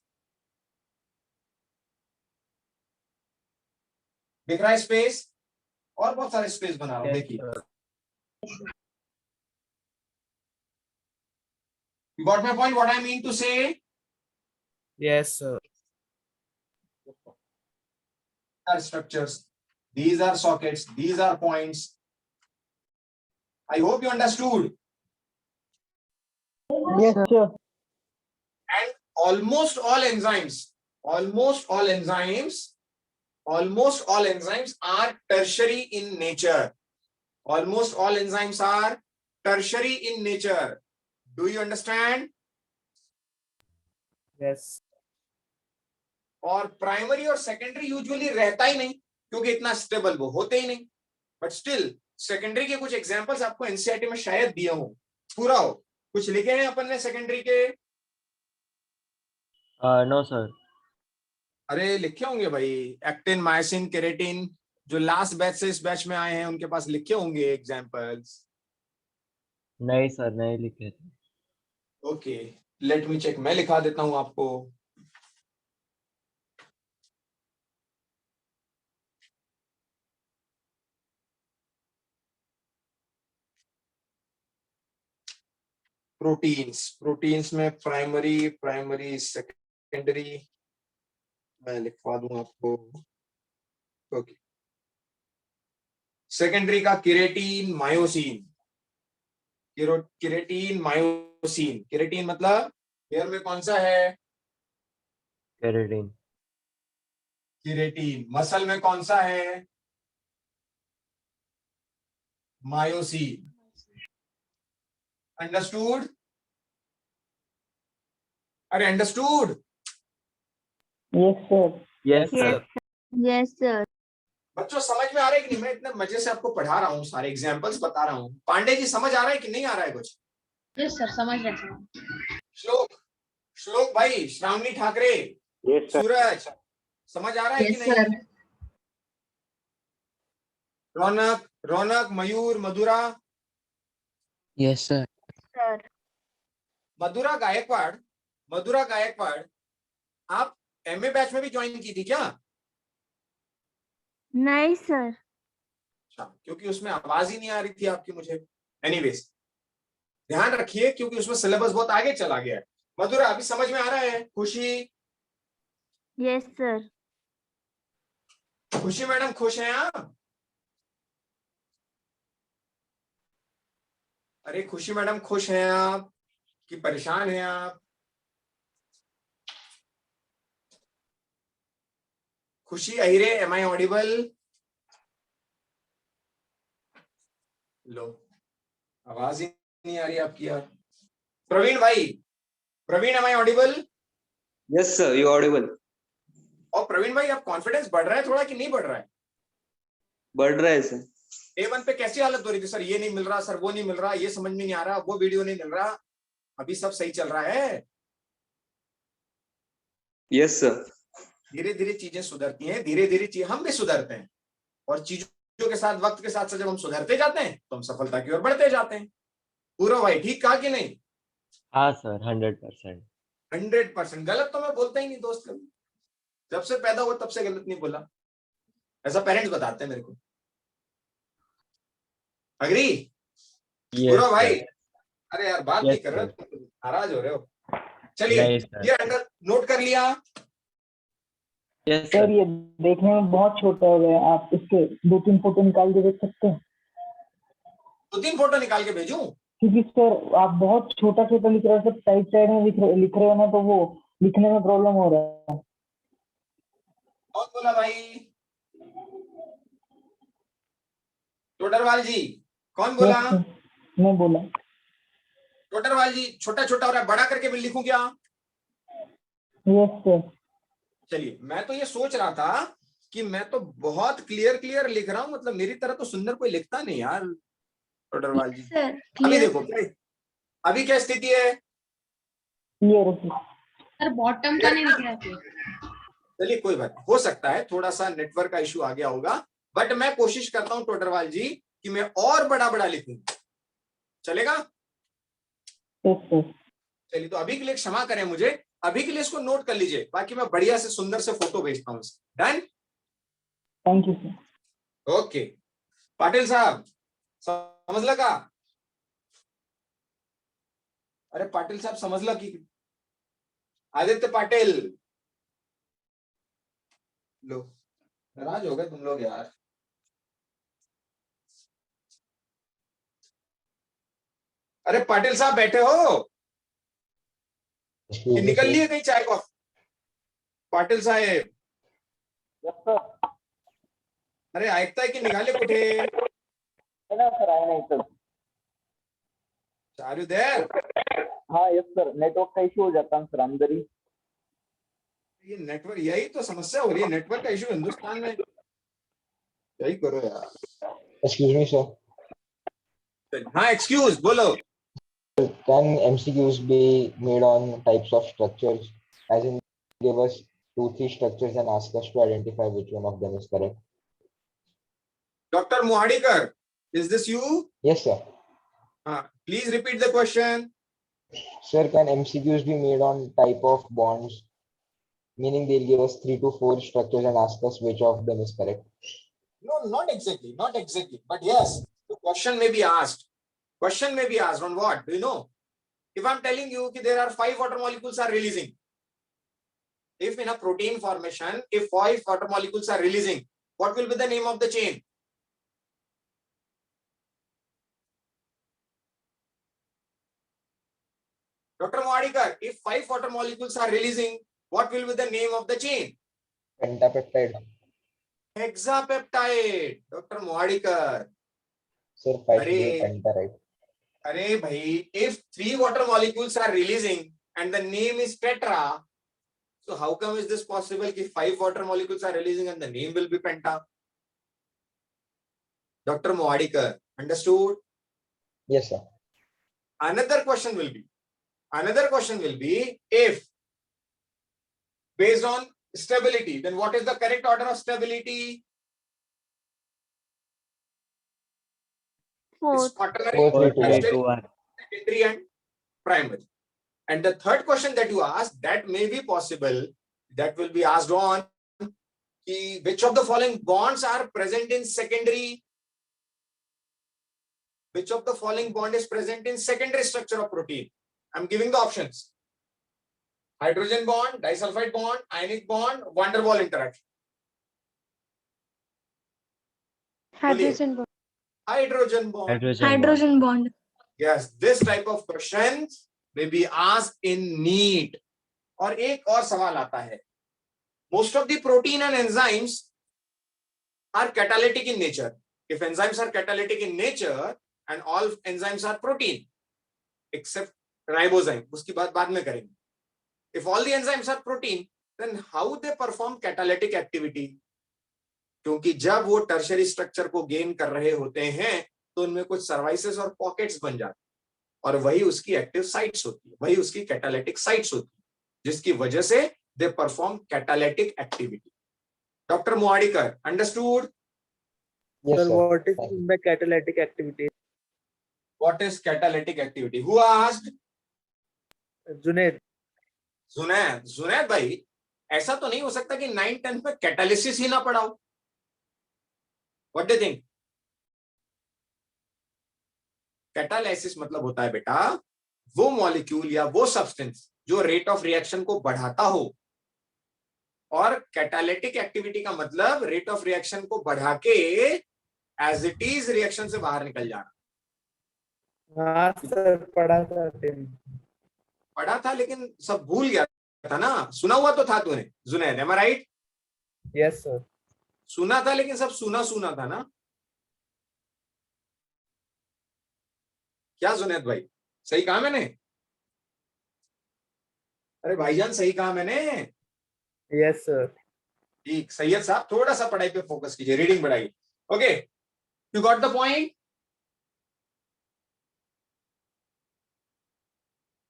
दिख रहा है space? और बहुत सारे space बना रहा हूं, देखिए। You got my point? What I mean to say? Yes, sir. Are structures, these are sockets, these are points. I hope you understood. yes sure And almost all enzymes are tertiary in nature. Almost all enzymes are tertiary in nature. Do you understand? Yes. और primary और secondary usually रहता ही नहीं, क्योंकि इतना stable वो होते ही नहीं। But still secondary के कुछ एग्जांपल्स आपको एनसीईआरटी में शायद दिए हो, पूरा हो। कुछ लिखे हैं अपन ने सेकेंडरी के? No sir. अरे लिखे होंगे भाई, एक्टिन, मायोसिन, केराटिन, जो लास्ट बैच से इस बैच में आए हैं उनके पास लिखे होंगे एग्जांपल्स। नहीं सर, नहीं लिखे थे। ओके, लेट मी चेक, मैं लिखा देता हूं आपको। प्रोटीन्स में प्राइमरी सेकेंडरी मैं लिखवा दूं आपको। ओके, सेकेंडरी का keratin, myosin, keratin, myosin. Keratin मतलब हेयर में कौन सा है? केराटिन। केराटिन। मसल में कौन सा है? मायोसिन। अंडरस्टूड? अरे understood? yes sir yes sir. Yes, sir. बच्चों समझ में आ रहा है कि नहीं? मैं इतने मजे से आपको पढ़ा रहा हूँ, सारे एग्जांपल्स बता रहा हूँ। पांडे जी समझ आ रहा है कि नहीं आ रहा है कुछ? Yes, sir. समझ रहे हैं। श्लोक भाई, श्रावणी ठाकरे, सूरज, समझ आ रहा है कि Yes, नहीं? sir. रौनक, मयूर, मधुरा, Yes, sir. Sir. मधुरा गायकवाड़, आप एमए बैच में भी ज्वाइन की थी क्या? नहीं सर. अच्छा, क्योंकि उसमें आवाज ही नहीं आ रही थी आपकी मुझे. एनीवेज, ध्यान रखिए क्योंकि उसमें सिलेबस बहुत आगे चला गया है. मधुरा अभी समझ में आ रहा है? खुशी Yes sir. मैडम खुश हैं आप? अरे खुशी मैडम खुश हैं आप कि परेशान हैं आप? Khushi Ahire, am I audible? लो, आवाज ही नहीं आ रही आपकी यार. प्रवीण भाई, am I audible? Yes, sir. You audible. और प्रवीण भाई, आप कॉन्फिडेंस बढ़ रहा है थोड़ा कि नहीं बढ़ रहा है? बढ़ रहा है सर. A1 पे कैसी हालत हो रही थी? सर ये नहीं मिल रहा, सर वो नहीं मिल रहा, ये समझ में नहीं आ रहा, वो वीडियो नहीं मिल रहा. अभी सब सही चल रहा है? Yes, sir. धीरे धीरे चीजें सुधरती हैं, धीरे धीरे चीजें हम भी सुधरते हैं, और चीजों के साथ, वक्त के साथ साथ जब हम सुधरते जाते हैं तो हम सफलता की ओर बढ़ते जाते हैं. पूरा भाई ठीक कहा कि नहीं? हाँ सर, 100%. 100%. गलत तो मैं बोलता ही नहीं दोस्त कभी. जब से पैदा हुआ तब से गलत नहीं बोला, ऐसा पेरेंट्स बताते हैं मेरे को. अग्री? Yes, पूरा भाई, sir. अरे यार बात Yes, नहीं कर रहे हो, तुम नाराज हो रहे हो. चलिए, नहीं सर. ये अंडर नोट कर लिया. Yes, sir sir. ये देखने में बहुत छोटा हो गया, आप इसके 2-3 फोटो निकाल के देख सकते हैं? 2-3 फोटो निकाल के भेजूं? क्योंकि सर आप बहुत छोटा छोटा लिख रहे हो, सब साइड साइड में लिख रहे हो ना, तो वो लिखने में प्रॉब्लम हो रहा है. कौन बोला भाई? टोडरवाल जी, कौन बोला? Yes, sir. मैं बोला. टोडरवाल जी, छोटा छोटा हो रहा है, बड़ा करके मैं लिखूं क्या? Yes sir. चलिए, मैं तो ये सोच रहा था कि मैं तो बहुत क्लियर लिख रहा हूं, मतलब मेरी तरह तो सुंदर कोई लिखता नहीं यार. टोडरवाल जी, सर अभी क्लियर. देखो अभी क्या स्थिति है? क्लियर है. सर बॉटम का नहीं दिख रहा है. चलिए कोई बात नहीं, हो सकता है थोड़ा सा नेटवर्क का इशू आ गया होगा, बट मैं कोशिश करता हूं टोडरवाल जी कि मैं और बड़ा बड़ा लिखूं. चलेगा? Yes sir. चलिए, तो अभी के लिए क्षमा करें मुझे, अभी के लिए इसको नोट कर लीजिए, बाकी मैं बढ़िया से सुंदर से फोटो भेजता हूं. Done? Thank you sir. Okay. Patil साहब समझ लगा? अरे पाटिल साहब समझ लगा कि आदित्य पाटिल, लो नाराज हो गए तुम लोग यार. अरे पाटिल साहब बैठे हो कि निकल लिए कहीं चाय कॉफी? पाटिल साहेब, यस सर. अरे ऐकताय की निघाले कुठे? ना सर, आहे नाही सर. Are you there? हाँ यस सर, नेटवर्क का इशू हो जाता है सर अंदर ही. ये नेटवर्क, यही तो समस्या हो रही है, नेटवर्क का इशू हिंदुस्तान में. यही करो यार. Excuse me, sir. हाँ एक्सक्यूज बोलो. Can MCQs be made on types of structures? As in, give us 2-3 structures and ask us to identify which one of them is correct. Doctor Muhadikar, is this you? Yes, sir. हाँ, please repeat the question. Sir, can MCQs be made on type of bonds? Meaning they'll give us 3 to 4 structures and ask us which of them is correct. No, not exactly, but yes, the question may be asked. Question may be asked on what? Do you know? If I'm telling you that there are 5 water molecules are releasing, if in a protein formation, if 5 water molecules are releasing, what will be the name of the chain? Dr. Muadikar, if 5 water molecules are releasing, what will be the name of the chain? Pentapeptide. Hexapeptide. Dr. Muadikar. Sir, 5 Arey. should be penta, right? Arey bhai, if 3 water molecules are releasing and the name is tetra, so how come is this possible if 5 water molecules are releasing and the name will be penta? Dr. Muadikar, understood? Yes, sir. Another question will be, if based on stability, then what is the correct order of stability? Fourth. quaternary, Fourth, Fourth, two, tertiary, 2 are. secondary and primary. And the third question that you asked, that may be possible, that will be asked on which of the following bonds are present in secondary? Which of the following bond is present in secondary structure of protein? I'm giving the options. Hydrogen bond, disulfide bond, ionic bond, van der Waals interaction. Hydrogen bond. Hydrogen bond. Hydrogen bond. Hydrogen bond. Yes, this type of questions may be asked in NEET. और एक और सवाल आता है. Most of the protein and enzymes are catalytic in nature. If enzymes are catalytic in nature and all enzymes are protein except ribozyme, उसकी बात बाद में करेंगे. If all the enzymes are protein, then how they perform catalytic activity? क्योंकि जब वो tertiary structure को gain कर रहे होते हैं तो उनमें कुछ सर्वाइसेस और पॉकेट्स बन जाते हैं और वही उसकी एक्टिव साइट्स होती है, वही उसकी कैटालिटिक साइट्स होती है, जिसकी वजह से they perform catalytic activity. Doctor Muadikar, understood? Yes, Sir, sir. what is Fine. meant by catalytic activity? What is catalytic activity? Who asked? Junaid. Junaid भाई, ऐसा तो नहीं हो सकता कि 9th-10th में कैटालिसिस ही ना पढ़ा हो. What do you think? Catalysis मतलब होता है बेटा वो मॉलिक्यूल या वो सब्सटेंस जो रेट ऑफ रिएक्शन को बढ़ाता हो, और कैटालिटिक एक्टिविटी का मतलब रेट ऑफ रिएक्शन को बढ़ा के एज इट इज रिएक्शन से बाहर निकल जाना. हाँ सर, पढ़ा था 10. पढ़ा था लेकिन सब भूल गया था ना. सुना हुआ तो था तूने जुनैद, एम आई राइट? Yes sir. सुना था लेकिन सब सुना सुना था ना. क्या जुनैद भाई, सही कहा मैंने? अरे भाईजान सही कहा मैंने? Yes sir. ठीक. सैयद साहब थोड़ा सा पढ़ाई पे फोकस कीजिए, रीडिंग बढ़ाइए. Okay, you got the point?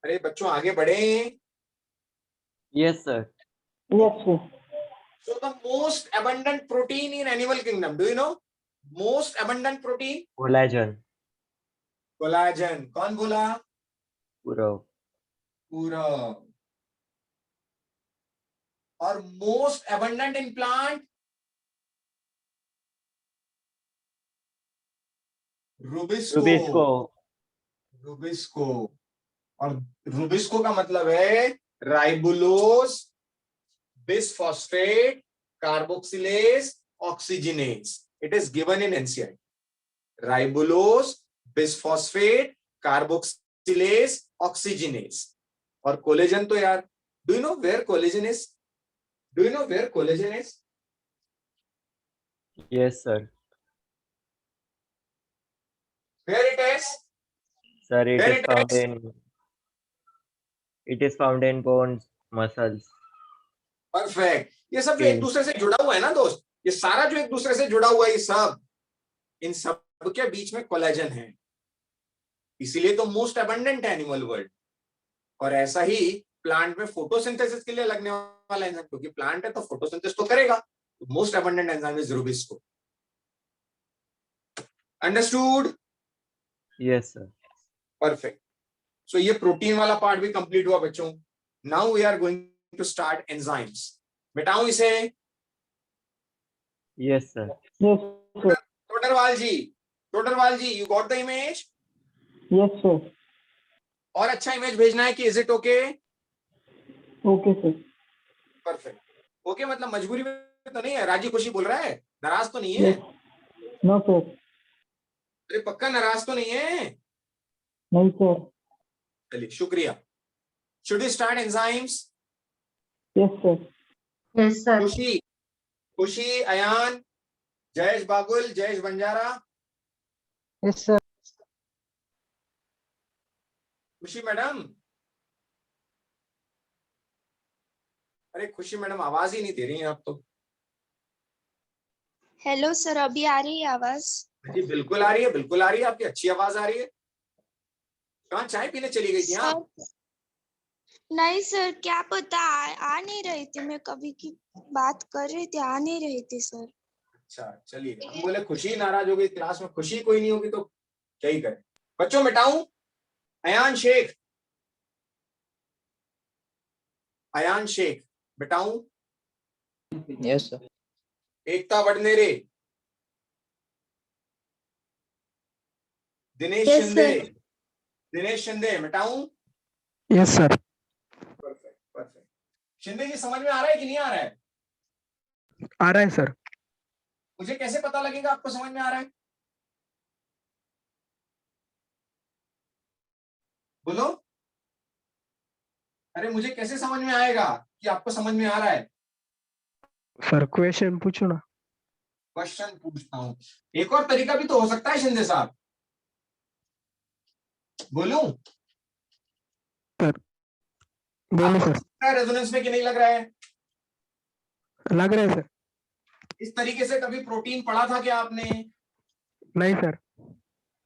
अरे बच्चों आगे बढ़े. Yes, sir. Yes, sir. So the most abundant protein in animal kingdom, do you know? Most abundant protein? Collagen. Collagen. कौन बोला? Purav. पूरा. और most abundant in plant? Rubisco. Rubisco. Rubisco. और Rubisco का मतलब है ribulose, bisphosphate, carboxylase, oxygenase. It is given in NCERT. Ribulose, bisphosphate, carboxylase, oxygenase. और collagen तो यार, do you know where collagen is? Do you know where collagen is? Yes, sir. Where it is? Sir, it Where is it found is? in. It is found in bones, muscles. Perfect. ये सब जो एक Skin. दूसरे से जुड़ा हुआ है ना दोस्त, ये सारा जो एक दूसरे से जुड़ा हुआ है, ये सब, इन सब के बीच में कोलेजन है. इसीलिए तो मोस्ट अबंडेंट है एनिमल वर्ल्ड. और ऐसा ही प्लांट में फोटोसिंथेसिस के लिए लगने वाला एंजाइम, क्योंकि प्लांट है तो फोटोसिंथेसिस तो करेगा. Most abundant enzyme is RuBisCO. Understood? Yes, sir. Perfect. So ये प्रोटीन वाला पार्ट भी कंप्लीट हुआ बच्चों. Now we are going to start enzymes. मिटाऊं इसे? Yes, sir. Yes, sir. Totarwal ji, you got the image? Yes, sir. और अच्छा इमेज भेजना है कि is it okay? Okay, sir. Perfect. Okay मतलब मजबूरी में तो नहीं है. राजी खुशी बोल रहा है, नाराज तो नहीं है? Yes. No, sir. अरे पक्का नाराज तो नहीं है? नहीं, sir. चलिए, शुक्रिया. Should we start enzymes? Yes, sir. Yes, sir. Khushi, Ayaan, Jayesh Bagul, Jayesh Banjara. Yes, sir. Khushi madam, अरे खुशी मैडम आवाज ही नहीं दे रही हैं आप तो. हेलो सर, अभी आ रही है आवाज? जी बिल्कुल आ रही है, बिल्कुल आ रही है. आपकी अच्छी आवाज आ रही है. कहाँ चाय पीने चली गई थी आप? नहीं सर, क्या पता आ नहीं रही थी. मैं कभी की बात कर रही थी, आ नहीं रही थी सर. अच्छा चलिए, हम बोले खुशी नाराज हो गई क्लास में. खुशी कोई नहीं होगी तो क्या ही करें बच्चों, मिटाऊं? अयान शेख, अयान शेख मिटाऊं? Yes, sir. Ekta Wadnere, Dinesh Yes, Shinde, sir. Dinesh Shinde मिटाऊं? Yes, sir. Perfect perfect. Shinde ji समझ में आ रहा है कि नहीं आ रहा है? आ रहा है सर। मुझे कैसे पता लगेगा आपको समझ में आ रहा है? बोलो, अरे मुझे कैसे समझ में आएगा कि आपको समझ में आ रहा है? सर क्वेश्चन पूछो ना। क्वेश्चन पूछता हूं। एक और तरीका भी तो हो सकता है शिंदे साहब, बोलूं? बोलो आपको सर। लग रहा है रेजोनेंस में कि नहीं लग रहा है? लग रहा है सर। इस तरीके से कभी प्रोटीन पढ़ा था क्या आपने? नहीं सर।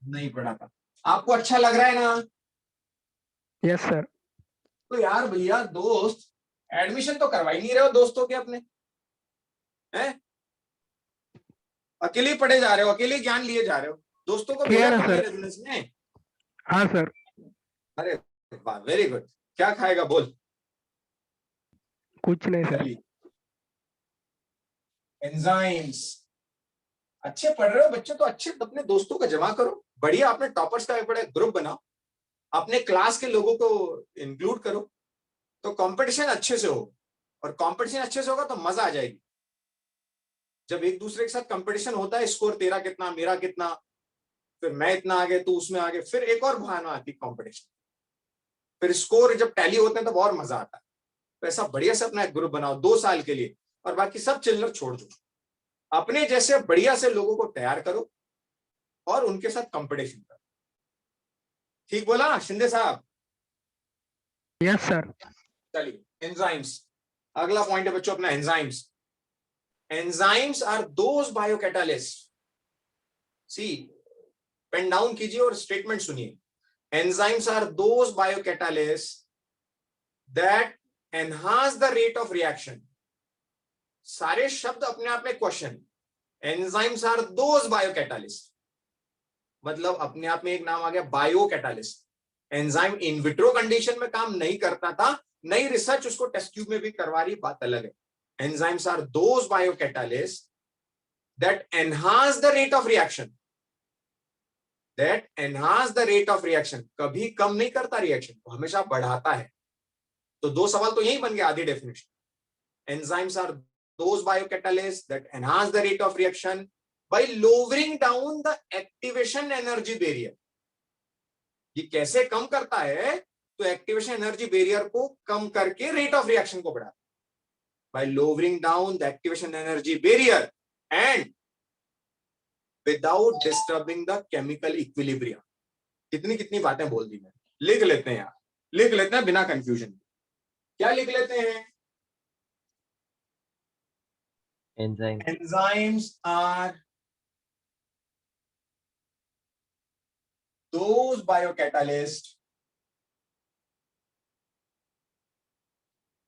नहीं पढ़ा था। आपको अच्छा लग रहा है ना? Yes sir. तो यार भैया दोस्त, एडमिशन तो करवा ही नहीं रहे हो दोस्तों के अपने, हैं? अकेले ही पढ़े जा रहे हो, अकेले ही ज्ञान लिए जा रहे हो, दोस्तों को किया भेजा ना तुमने सर। रेजोनेंस में? हाँ सर। अरे वाह, वेरी गुड। क्या खाएगा बोल? कुछ नहीं सर। एंजाइम्स। अच्छे पढ़ रहे हो बच्चे तो अच्छे अपने दोस्तों को जमा करो, बढ़िया अपने टॉपर्स का एक बड़ा ग्रुप बनाओ, अपने क्लास के लोगों को इंक्लूड करो, तो कंपटीशन अच्छे से हो। और कंपटीशन अच्छे से होगा तो मजा आ जाएगी। जब एक दूसरे के साथ कंपटीशन होता है, स्कोर तेरा कितना मेरा कितना, फिर मैं इतना आगे तू उसमें आगे, फिर एक और भावना आती कंपटीशन, फिर स्कोर जब टैली होते हैं तब और मजा आता है। तो ऐसा बढ़िया से अपना एक ग्रुप बनाओ 2 साल के लिए, और बाकी सब चिल्लर छोड़ दो, अपने जैसे बढ़िया से लोगों को तैयार करो और उनके साथ कंपटीशन करो। ठीक बोला शिंदे साहब? Yes sir. चलिए, एंजाइम्स अगला पॉइंट है बच्चों अपना, enzymes. Enzymes are those biocatalyst, see pen down कीजिए और स्टेटमेंट सुनिए। Enzymes are those biocatalyst that enhance the rate of reaction. सारे शब्द अपने आप में question. Enzymes are those biocatalyst, मतलब अपने आप में एक नाम आ गया biocatalyst. Enzyme in vitro condition में काम नहीं करता था, नई रिसर्च उसको टेस्ट ट्यूब में भी करवा रही, बात अलग है। Enzymes are those biocatalyst that enhance the rate of reaction, that enhance the rate of reaction. कभी कम नहीं करता रिएक्शन को, हमेशा बढ़ाता है। तो 2 सवाल तो यही बन गया, आधी definition. Enzymes are those biocatalysts that enhance the rate of reaction by lowering down the activation energy barrier। ये कैसे कम करता है? तो एक्टिवेशन एनर्जी बैरियर को कम करके रेट ऑफ रिएक्शन को बढ़ाता है। by lowering down the activation energy barrier and without disturbing the chemical equilibrium। कितनी बातें बोल दी मैंने, लिख लेते हैं यार, लिख लेते हैं बिना कंफ्यूजन। क्या लिख लेते हैं? Enzymes are those biocatalysts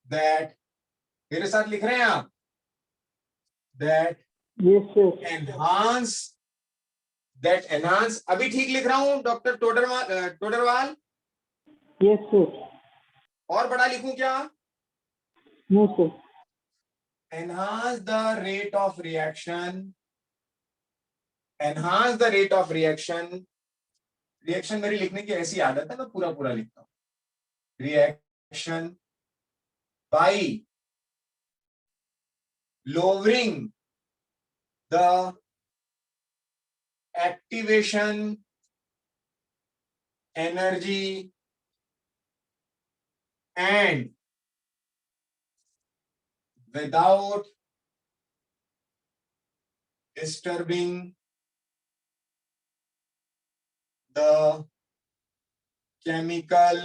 that, मेरे साथ लिख रहे हैं आप, that Yes sir. enhance, अभी ठीक लिख रहा हूं डॉक्टर टोडरवाल? Yes sir. और बड़ा लिखूं क्या? No sir. Enhance the rate of reaction, enhance the rate of reaction। Reaction मेरी लिखने की ऐसी आदत है, मैं पूरा लिखता हूं। Reaction by lowering the activation energy and without disturbing the chemical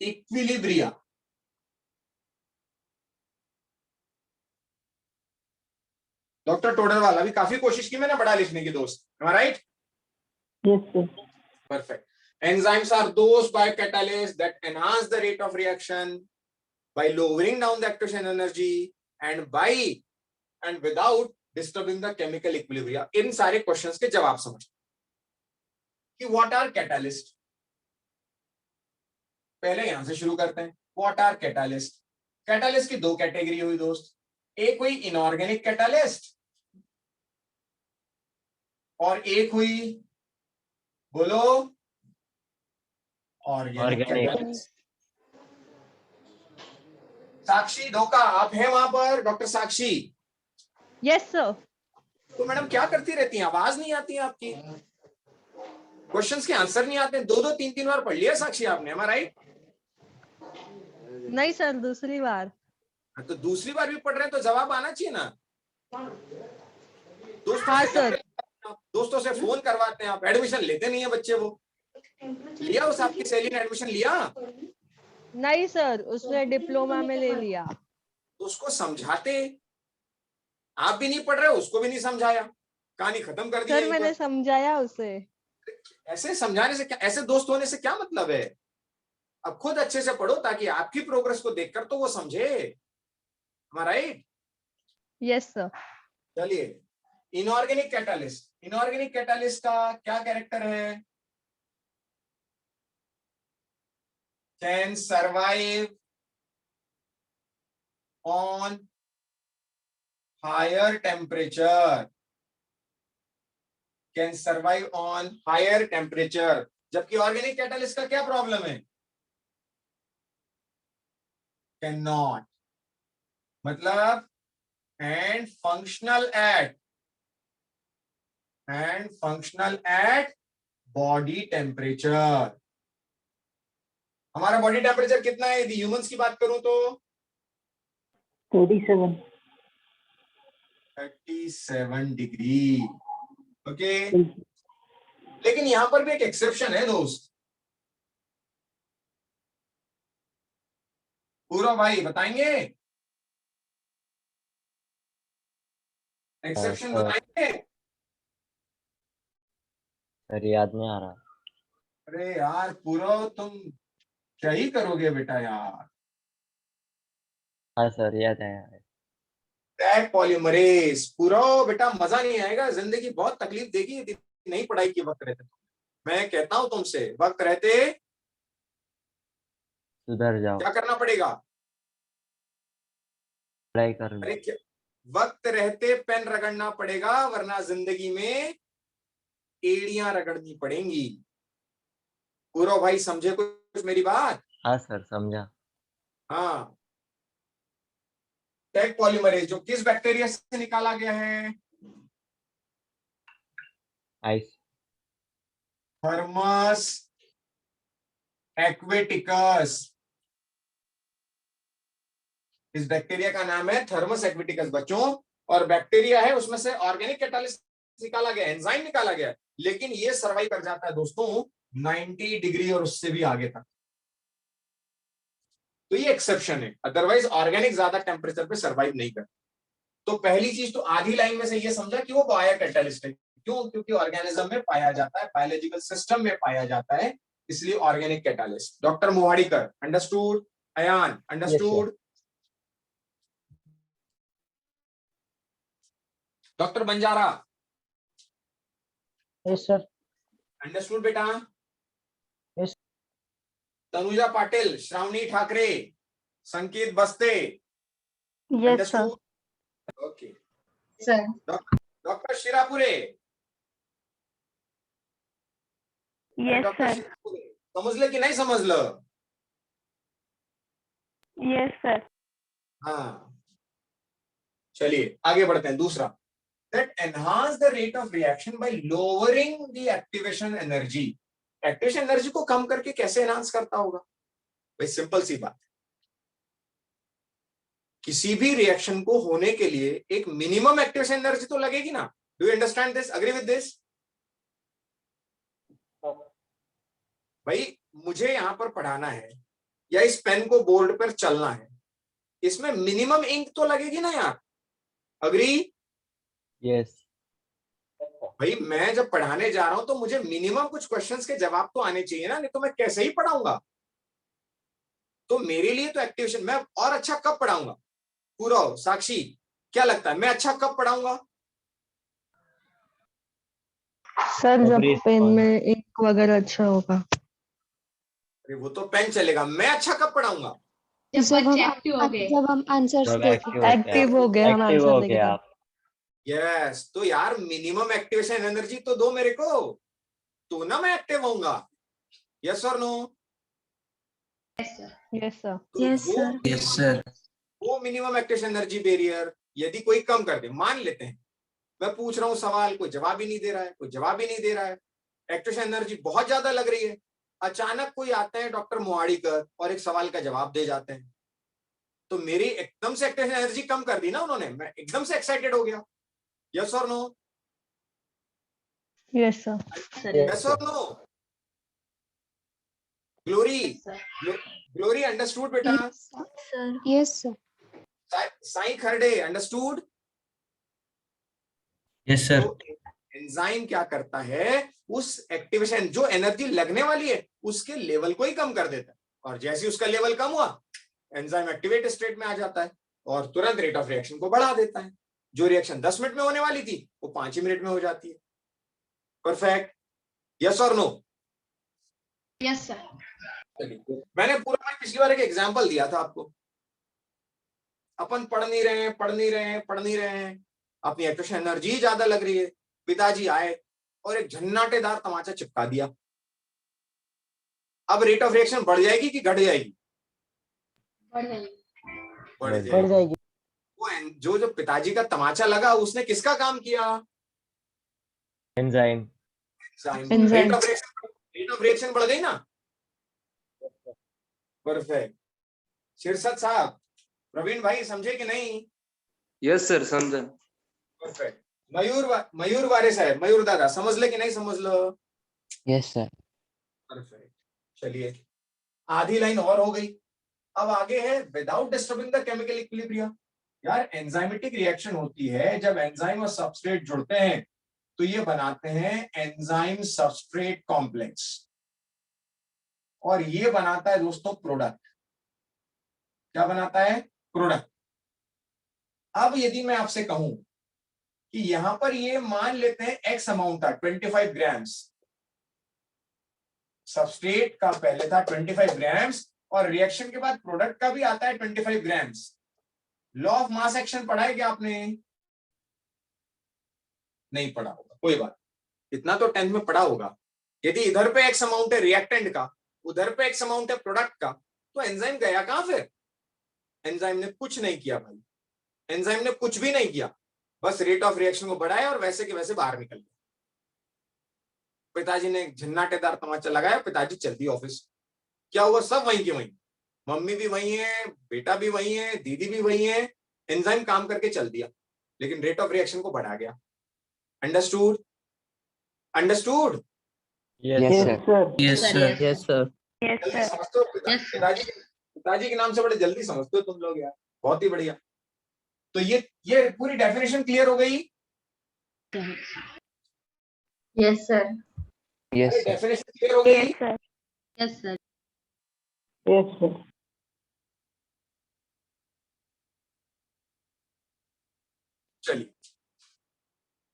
equilibrium। Doctor Todarwal, अभी काफी कोशिश की मैंने बड़ा लिखने की दोस्त, right? Yes sir. Perfect. Enzymes are those biocatalysts that enhance the rate of reaction by lowering down the activation energy and without disturbing the chemical equilibrium। इन सारे क्वेश्चंस के जवाब समझ। कि व्हाट आर कैटालिस्ट। पहले यहां से शुरू करते हैं। What are catalyst? कैटालिस्ट की दो कैटेगरी हुई दोस्त, एक हुई इनऑर्गेनिक कैटालिस्ट और एक हुई, बोलो, ऑर्गेनिक Organic. कैटालिस्ट। साक्षी धोखा, आप हैं वहां पर? डॉक्टर साक्षी, यस सर। तो मैडम क्या करती रहती हैं? आवाज नहीं आती है आपकी, क्वेश्चंस के आंसर नहीं आते। दो दो तीन तीन बार पढ़ लिया साक्षी आपने, am I right? नहीं सर, दूसरी बार। तो दूसरी बार भी पढ़ रहे हैं तो जवाब आना चाहिए ना। हाँ सर। दोस्तों से फोन करवाते हैं आप, एडमिशन लेते नहीं है बच्चे। वो लिया उस आपकी सहेली ने एडमिशन लिया? नहीं सर, उसने डिप्लोमा में ले लिया। तो उसको समझाते। आप भी नहीं पढ़ रहे, उसको भी नहीं समझाया, कहानी खत्म कर दी। सर मैंने समझाया उसे। ऐसे समझाने से क्या, ऐसे दोस्त होने से क्या मतलब है? अब खुद अच्छे से पढ़ो ताकि आपकी प्रोग्रेस को देखकर तो वो समझे। राइट? Yes sir. चलिए, इनऑर्गेनिक कैटालिस्ट। इनऑर्गेनिक कैटालिस्ट का क्या कैरेक्टर है? Can survive on higher temperature. Can survive on higher temperature. जबकि ऑर्गेनिक कैटालिस्ट का क्या प्रॉब्लम है? कैन नॉट, मतलब end functional at body temperature. हमारा बॉडी टेम्परेचर कितना है? यदि ह्यूमंस की बात करूं तो 37 डिग्री। ओके, लेकिन यहां पर भी एक एक्सेप्शन है दोस्त। पूरा भाई बताएंगे? एक्सेप्शन बताएंगे? सर याद नहीं आ रहा। अरे यार पूरा, तुम क्या ही करोगे बेटा यार। हाँ सर याद है। Tag polymerase. पूरा बेटा, मजा नहीं आएगा, जिंदगी बहुत तकलीफ देगी यदि नहीं पढ़ाई की वक्त रहते। मैं कहता हूं तुमसे, वक्त रहते सुधर जाओ, क्या करना पड़ेगा? पढ़ाई कर लो। अरे क्या, वक्त रहते पेन रगड़ना पड़ेगा, वरना जिंदगी में एड़ियां रगड़नी पड़ेंगी। पूरा भाई समझे कुछ मेरी बात? हाँ सर समझा। हाँ, टैग पॉलीमरेज जो किस बैक्टीरिया से निकाला गया है? आइस। Thermus aquaticus. इस बैक्टीरिया का नाम है थर्मस एक्वेटिकस बच्चों। और बैक्टीरिया है, उसमें से ऑर्गेनिक कैटालिस्ट निकाला गया, एंजाइम निकाला गया, लेकिन ये सर्वाइव कर जाता है दोस्तों 90 डिग्री और उससे भी आगे तक। तो ये एक्सेप्शन है, अदरवाइज ऑर्गेनिक ज्यादा टेम्परेचर पे सर्वाइव नहीं करता। तो पहली चीज तो आधी लाइन में से ये समझा कि वो बायो कैटालिस्ट है। क्यों? क्योंकि ऑर्गेनिज्म में पाया जाता है, बायोलॉजिकल सिस्टम में पाया जाता है, इसलिए organic catalyst. Doctor Mohadikar understood? Ayan understood? Doctor Banjara yes sir. Understood बेटा? Yes. Tanuja Patil, Shravani Thackeray, Sanket Baste, yes sir. Understood? Okay sir. Doctor Shirapure? Yes doctor sir. Shirapure, समझ ले कि नहीं समझ लो? Yes sir. हाँ, चलिए आगे बढ़ते हैं। दूसरा, that enhance the rate of reaction by lowering the activation energy। Activation energy को कम करके कैसे एनहांस करता होगा? भाई सिंपल सी बात, किसी भी रिएक्शन को होने के लिए एक मिनिमम एक्टिवेशन एनर्जी तो लगेगी ना। Do you understand this? Agree with this? भाई मुझे यहां पर पढ़ाना है या इस पेन को बोर्ड पर चलना है, इसमें मिनिमम इंक तो लगेगी ना यार। अग्री? यस। भाई मैं जब पढ़ाने जा रहा हूं तो मुझे मिनिमम कुछ क्वेश्चंस के जवाब तो आने चाहिए ना, नहीं तो मैं कैसे ही पढ़ाऊंगा। तो मेरे लिए तो एक्टिवेशन, मैं और अच्छा कब पढ़ाऊंगा? पूरा साक्षी क्या लगता है, मैं अच्छा कब पढ़ाऊंगा? सर जब Every पेन response. में इंक वगैरह अच्छा होगा। अरे वो तो पेन चलेगा, मैं अच्छा कब पढ़ाऊंगा? जब हम आंसर्स जब देखेंगे। एक्टिव हो गए, हम एक्टिव आंसर हो देंगे गए तब। आप। यस, तो यार मिनिमम एक्टिवेशन एनर्जी तो दो मेरे को, तो ना मैं एक्टिव होऊंगा। यस और नो? Yes sir. तो यस वो सर। Yes, sir. वो मिनिमम एक्टिवेशन एनर्जी बैरियर यदि कोई कम कर दे, मान लेते हैं मैं पूछ रहा हूं सवाल, कोई जवाब ही नहीं दे रहा है, कोई जवाब ही नहीं दे रहा है, एक्टिवेशन एनर्जी बहुत ज्यादा लग रही है, अचानक कोई आता है डॉक्टर मुहाड़ीकर और एक सवाल का जवाब दे जाते हैं, तो मेरी एकदम से एक्टिवेशन एनर्जी कम कर दी ना उन्होंने, मैं एकदम से एक्साइटेड हो गया। यस और नो? Yes sir. यस और नो? ग्लोरी, ग्लोरी अंडरस्टूड बेटा? Sir yes sir. Sai Kharde understood? Yes, sir. तो एंजाइम क्या करता है, उस एक्टिवेशन जो एनर्जी लगने वाली है उसके लेवल को ही कम कर देता है, और जैसे ही उसका लेवल कम हुआ एंजाइम एक्टिवेट स्टेट में आ जाता है और तुरंत रेट ऑफ रिएक्शन को बढ़ा देता है। जो रिएक्शन 10 मिनट में होने वाली थी वो 5 ही मिनट में हो जाती है। परफेक्ट। यस और नो? Yes sir. मैंने पूरा मैं पिछली बार एक एग्जांपल दिया था आपको, अपन पढ़ नहीं रहे हैं, अपनी एक्टिवेशन एनर्जी ज्यादा लग रही है, पिताजी आए और एक झन्नाटेदार तमाचा चिपका दिया। अब रेट ऑफ रिएक्शन बढ़ जाएगी कि घट जाएगी? बढ़ जाएगी। वो जो पिताजी का तमाचा लगा उसने किसका काम किया? एंजाइम। रेट ऑफ रिएक्शन बढ़ गई ना। परफेक्ट। शीर्षद साहब, प्रवीण भाई समझे कि नहीं? यस सर, समझा। परफेक्ट। मयूर वारे साहब, मयूर दादा समझ ले कि नहीं समझ लो? Yes, sir. परफेक्ट। चलिए आधी लाइन और हो गई। अब आगे है without disturbing the chemical equilibrium. यार एंजाइमेटिक रिएक्शन होती है जब एंजाइम और सबस्ट्रेट जुड़ते हैं तो ये बनाते हैं एंजाइम सबस्ट्रेट कॉम्प्लेक्स, और ये बनाता है दोस्तों प्रोडक्ट। क्या बनाता है? प्रोडक्ट। अब यदि मैं आपसे कहूं कि यहां पर ये मान लेते हैं एक्स अमाउंट था 25 ग्राम्स, सबस्ट्रेट का पहले था 25 ग्राम्स और रिएक्शन के बाद प्रोडक्ट का भी आता है 25 grams. Law of mass action पढ़ा है क्या आपने? नहीं पढ़ा होगा, कोई बात, इतना तो 10th में पढ़ा होगा। यदि इधर पे एक्स अमाउंट है रिएक्टेंट का, उधर पे एक्स अमाउंट है प्रोडक्ट का, तो एंजाइम गया कहां फिर? एंजाइम ने कुछ नहीं किया भाई, एंजाइम ने कुछ भी नहीं किया, बस रेट ऑफ रिएक्शन को बढ़ाया और वैसे के वैसे बाहर निकल गया। पिताजी ने झन्नाटेदार तमाचा लगाया, पिताजी चल दिए ऑफिस। क्या हुआ? सब वहीं के वहीं, मम्मी भी वही है, बेटा भी वही है, दीदी भी वही है, एंजाइम काम करके चल दिया, लेकिन रेट ऑफ रिएक्शन को बढ़ा गया। Understood? Understood? Yes Yes, sir. sir. Yes, sir. Yes, sir. Yes, जल्दी sir. समझते हो? पिताजी के नाम से बड़े जल्दी समझते हो तुम लोग यार, बहुत ही बढ़िया। तो ये पूरी डेफिनेशन क्लियर हो गई? Yes sir. Yes, sir. Definition clear हो गई? Yes, sir. Yes sir. Yes sir. चलिए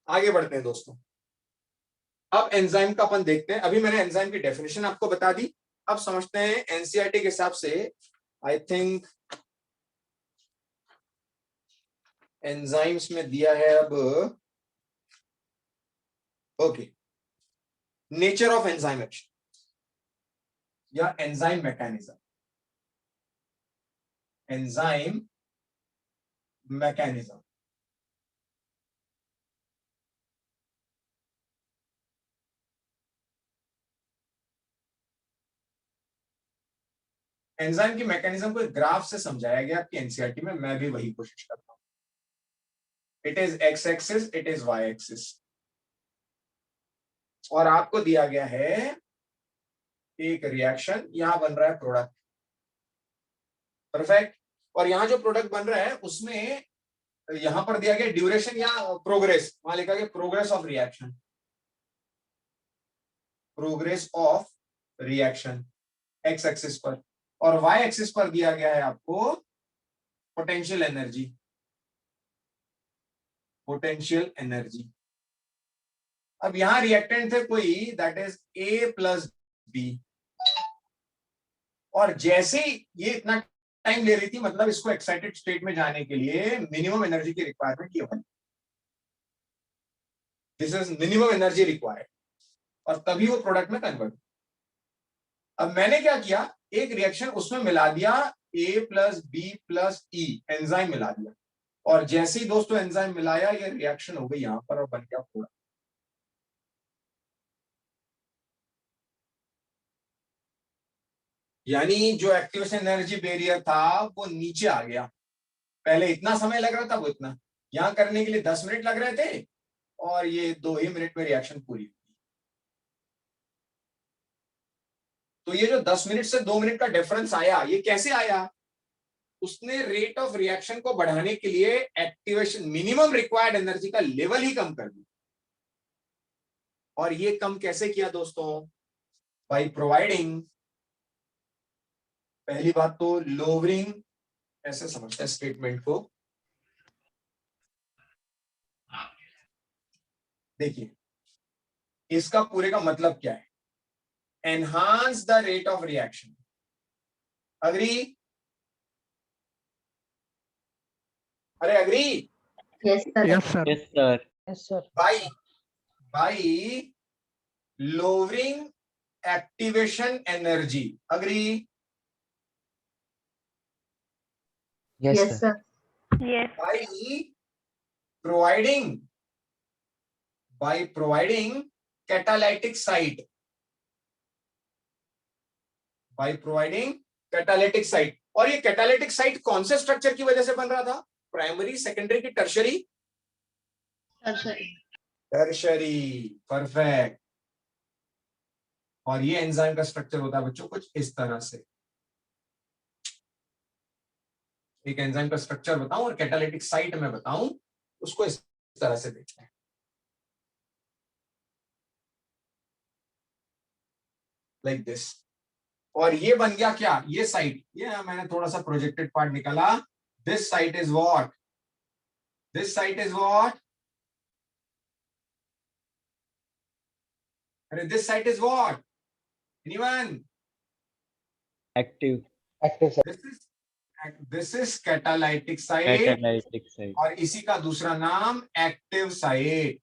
आगे बढ़ते हैं दोस्तों। अब एंजाइम का अपन देखते हैं। अभी मैंने एंजाइम की डेफिनेशन आपको बता दी, अब समझते हैं एनसीईआरटी के हिसाब से। आई थिंक एंजाइम्स में दिया है अब, okay, nature of enzyme action या enzyme mechanism. Enzyme mechanism enzyme की मैकेनिज्म को एक ग्राफ से समझाया गया आपकी एनसीईआरटी में, मैं भी वही कोशिश करता हूं। It is x axis, it is y axis, और आपको दिया गया है एक रिएक्शन, यहां बन रहा है प्रोडक्ट। परफेक्ट। और यहां जो प्रोडक्ट बन रहा है उसमें यहां पर दिया गया ड्यूरेशन या प्रोग्रेस, वहां लिखा गया progress of reaction, progress of reaction x axis पर, और वाई एक्सिस पर दिया गया है आपको पोटेंशियल एनर्जी, पोटेंशियल एनर्जी। अब यहां रिएक्टेंट थे कोई, that is A plus B, और जैसे ही ये इतना टाइम ले रही थी, मतलब इसको एक्साइटेड स्टेट में जाने के लिए मिनिमम एनर्जी की रिक्वायरमेंट ये बनी, this is minimum energy required, और तभी वो प्रोडक्ट में कन्वर्ट। अब मैंने क्या किया, एक रिएक्शन उसमें मिला दिया A plus B plus E, enzyme मिला दिया, और जैसे ही दोस्तों एंजाइम मिलाया, ये रिएक्शन हो गई यहां पर और बन गया प्रोडक्ट। यानी जो एक्टिवेशन एनर्जी बैरियर था वो नीचे आ गया। पहले इतना समय लग रहा था, वो इतना यहां करने के लिए 10 मिनट लग रहे थे, और ये 2 ही मिनट में रिएक्शन पूरी हुई। तो ये जो 10 मिनट से 2 मिनट का डिफरेंस आया, ये कैसे आया? उसने रेट ऑफ रिएक्शन को बढ़ाने के लिए एक्टिवेशन मिनिमम रिक्वायर्ड एनर्जी का लेवल ही कम कर दिया। और ये कम कैसे किया दोस्तों? बाय प्रोवाइडिंग, पहली बात तो लोअरिंग, ऐसे समझते हैं स्टेटमेंट को, देखिए इसका पूरे का मतलब क्या है, enhance the rate of reaction. Agree? अरे agree? Yes, sir. Yes, sir. Yes, sir. by lowering activation energy. Agree? Yes, Yes, sir. sir. Yes. by providing catalytic site. By providing catalytic site. और ये catalytic site कौन से structure की वजह से बन रहा था? प्राइमरी, सेकेंडरी की टर्शरी? Tertiary, perfect. और ये एंजाइम का स्ट्रक्चर होता है बच्चों कुछ इस तरह से। एक एंजाइम का स्ट्रक्चर बताऊं और कैटालिटिक साइट में बताऊं, उसको इस तरह से देखते हैं, लाइक दिस। और ये बन गया क्या? ये साइट, ये मैंने थोड़ा सा प्रोजेक्टेड पार्ट निकाला। This site is what? This site is what? अरे this site is what? Anyone? Active. This is catalytic site, Catalytic site. और इसी का दूसरा नाम एक्टिव साइट।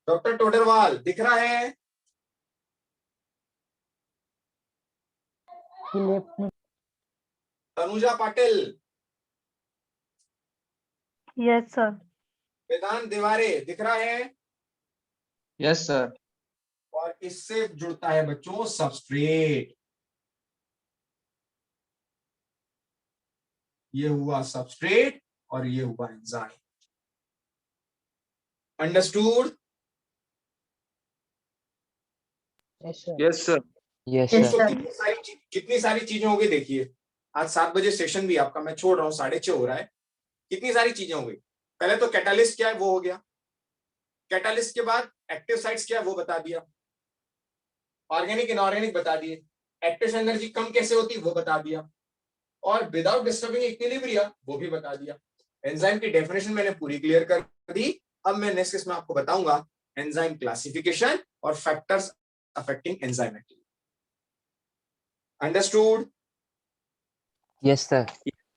डॉक्टर टोडरवाल दिख रहा है? लेफ्ट में तनुजा पाटिल, Yes, sir. वेदांत दिवारे दिख रहा है? Yes, sir. और इससे जुड़ता है बच्चों सबस्ट्रेट। ये हुआ सबस्ट्रेट और ये हुआ enzyme. Understood? Yes, sir. Yes, sir. Yes, Yes, sir. sir. कितनी सारी चीजें होगी। देखिए आज 7 बजे सेशन भी आपका मैं छोड़ रहा हूँ, 6:30 हो रहा है। कितनी सारी चीजें हो गई। पहले तो कैटालिस्ट क्या है वो हो गया, कैटालिस्ट के बाद एक्टिव साइट्स क्या है वो बता दिया, ऑर्गेनिक इनऑर्गेनिक बता दिए, एक्टिव एनर्जी कम कैसे होती वो बता दिया, और विदाउट डिस्टर्बिंग इक्विलिब्रियम वो भी बता दिया। एंजाइम की डेफिनेशन मैंने पूरी क्लियर कर दी। अब मैं नेक्स्ट क्लास में आपको बताऊंगा एंजाइम क्लासिफिकेशन और factors affecting enzyme activity. Understood? Yes, sir.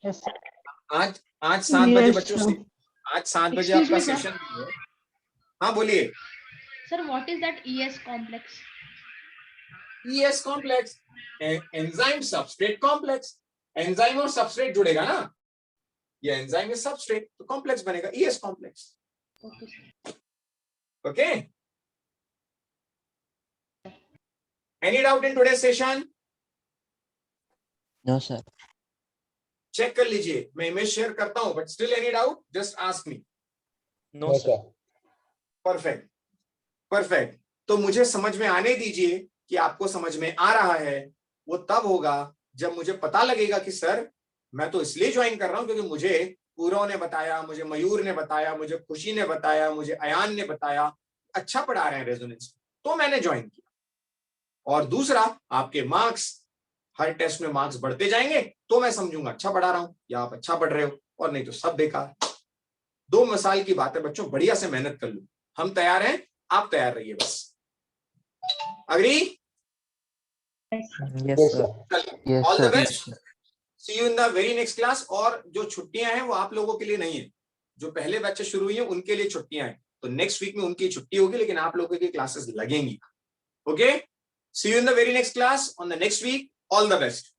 Yes, sir. आज 7 बजे Yes, बच्चों sir. से, आज 7 बजे Excuse आपका me, sir. सेशन भी है। हाँ बोलिए। Sir, what is that ES complex? ES complex, enzyme substrate complex. Enzyme और सबस्ट्रेट जुड़ेगा ना, ये एंजाइम है सबस्ट्रेट, तो कॉम्प्लेक्स बनेगा ES complex. Okay, sir. Okay, any doubt in today session? No, sir. Check कर लीजिए, मैं इमेज शेयर करता हूं, but still any doubt just ask me. No, sir. Perfect, perfect. तो मुझे समझ में आने दीजिए कि आपको समझ में आ रहा है। वो तब होगा जब मुझे पता लगेगा कि सर मैं तो इसलिए ज्वाइन कर रहा हूं क्योंकि मुझे पूरव ने बताया, मुझे मयूर ने बताया, मुझे खुशी ने बताया, मुझे अयान ने बताया, अच्छा पढ़ा रहे हैं रेजोनेंस, तो मैंने ज्वाइन किया। और दूसरा, आपके मार्क्स, हर टेस्ट में मार्क्स बढ़ते जाएंगे तो मैं समझूंगा अच्छा पढ़ा रहा हूं या आप अच्छा पढ़ रहे हो, और नहीं तो सब बेकार। 2 मिसाल की बात है बच्चों, बढ़िया से मेहनत कर लो। हम तैयार हैं आप तैयार रहिए बस। Agree? Yes, Yes, sir. sir. Yes, all the sir. Best, see you in the very next class. और जो छुट्टियां हैं वो आप लोगों के लिए नहीं है, जो पहले बैचेस शुरू हुई है उनके लिए छुट्टियां हैं, तो नेक्स्ट वीक में उनकी छुट्टी होगी, लेकिन आप लोगों की क्लासेस लगेंगी। Okay, see you in the very next class on the next week. All the best.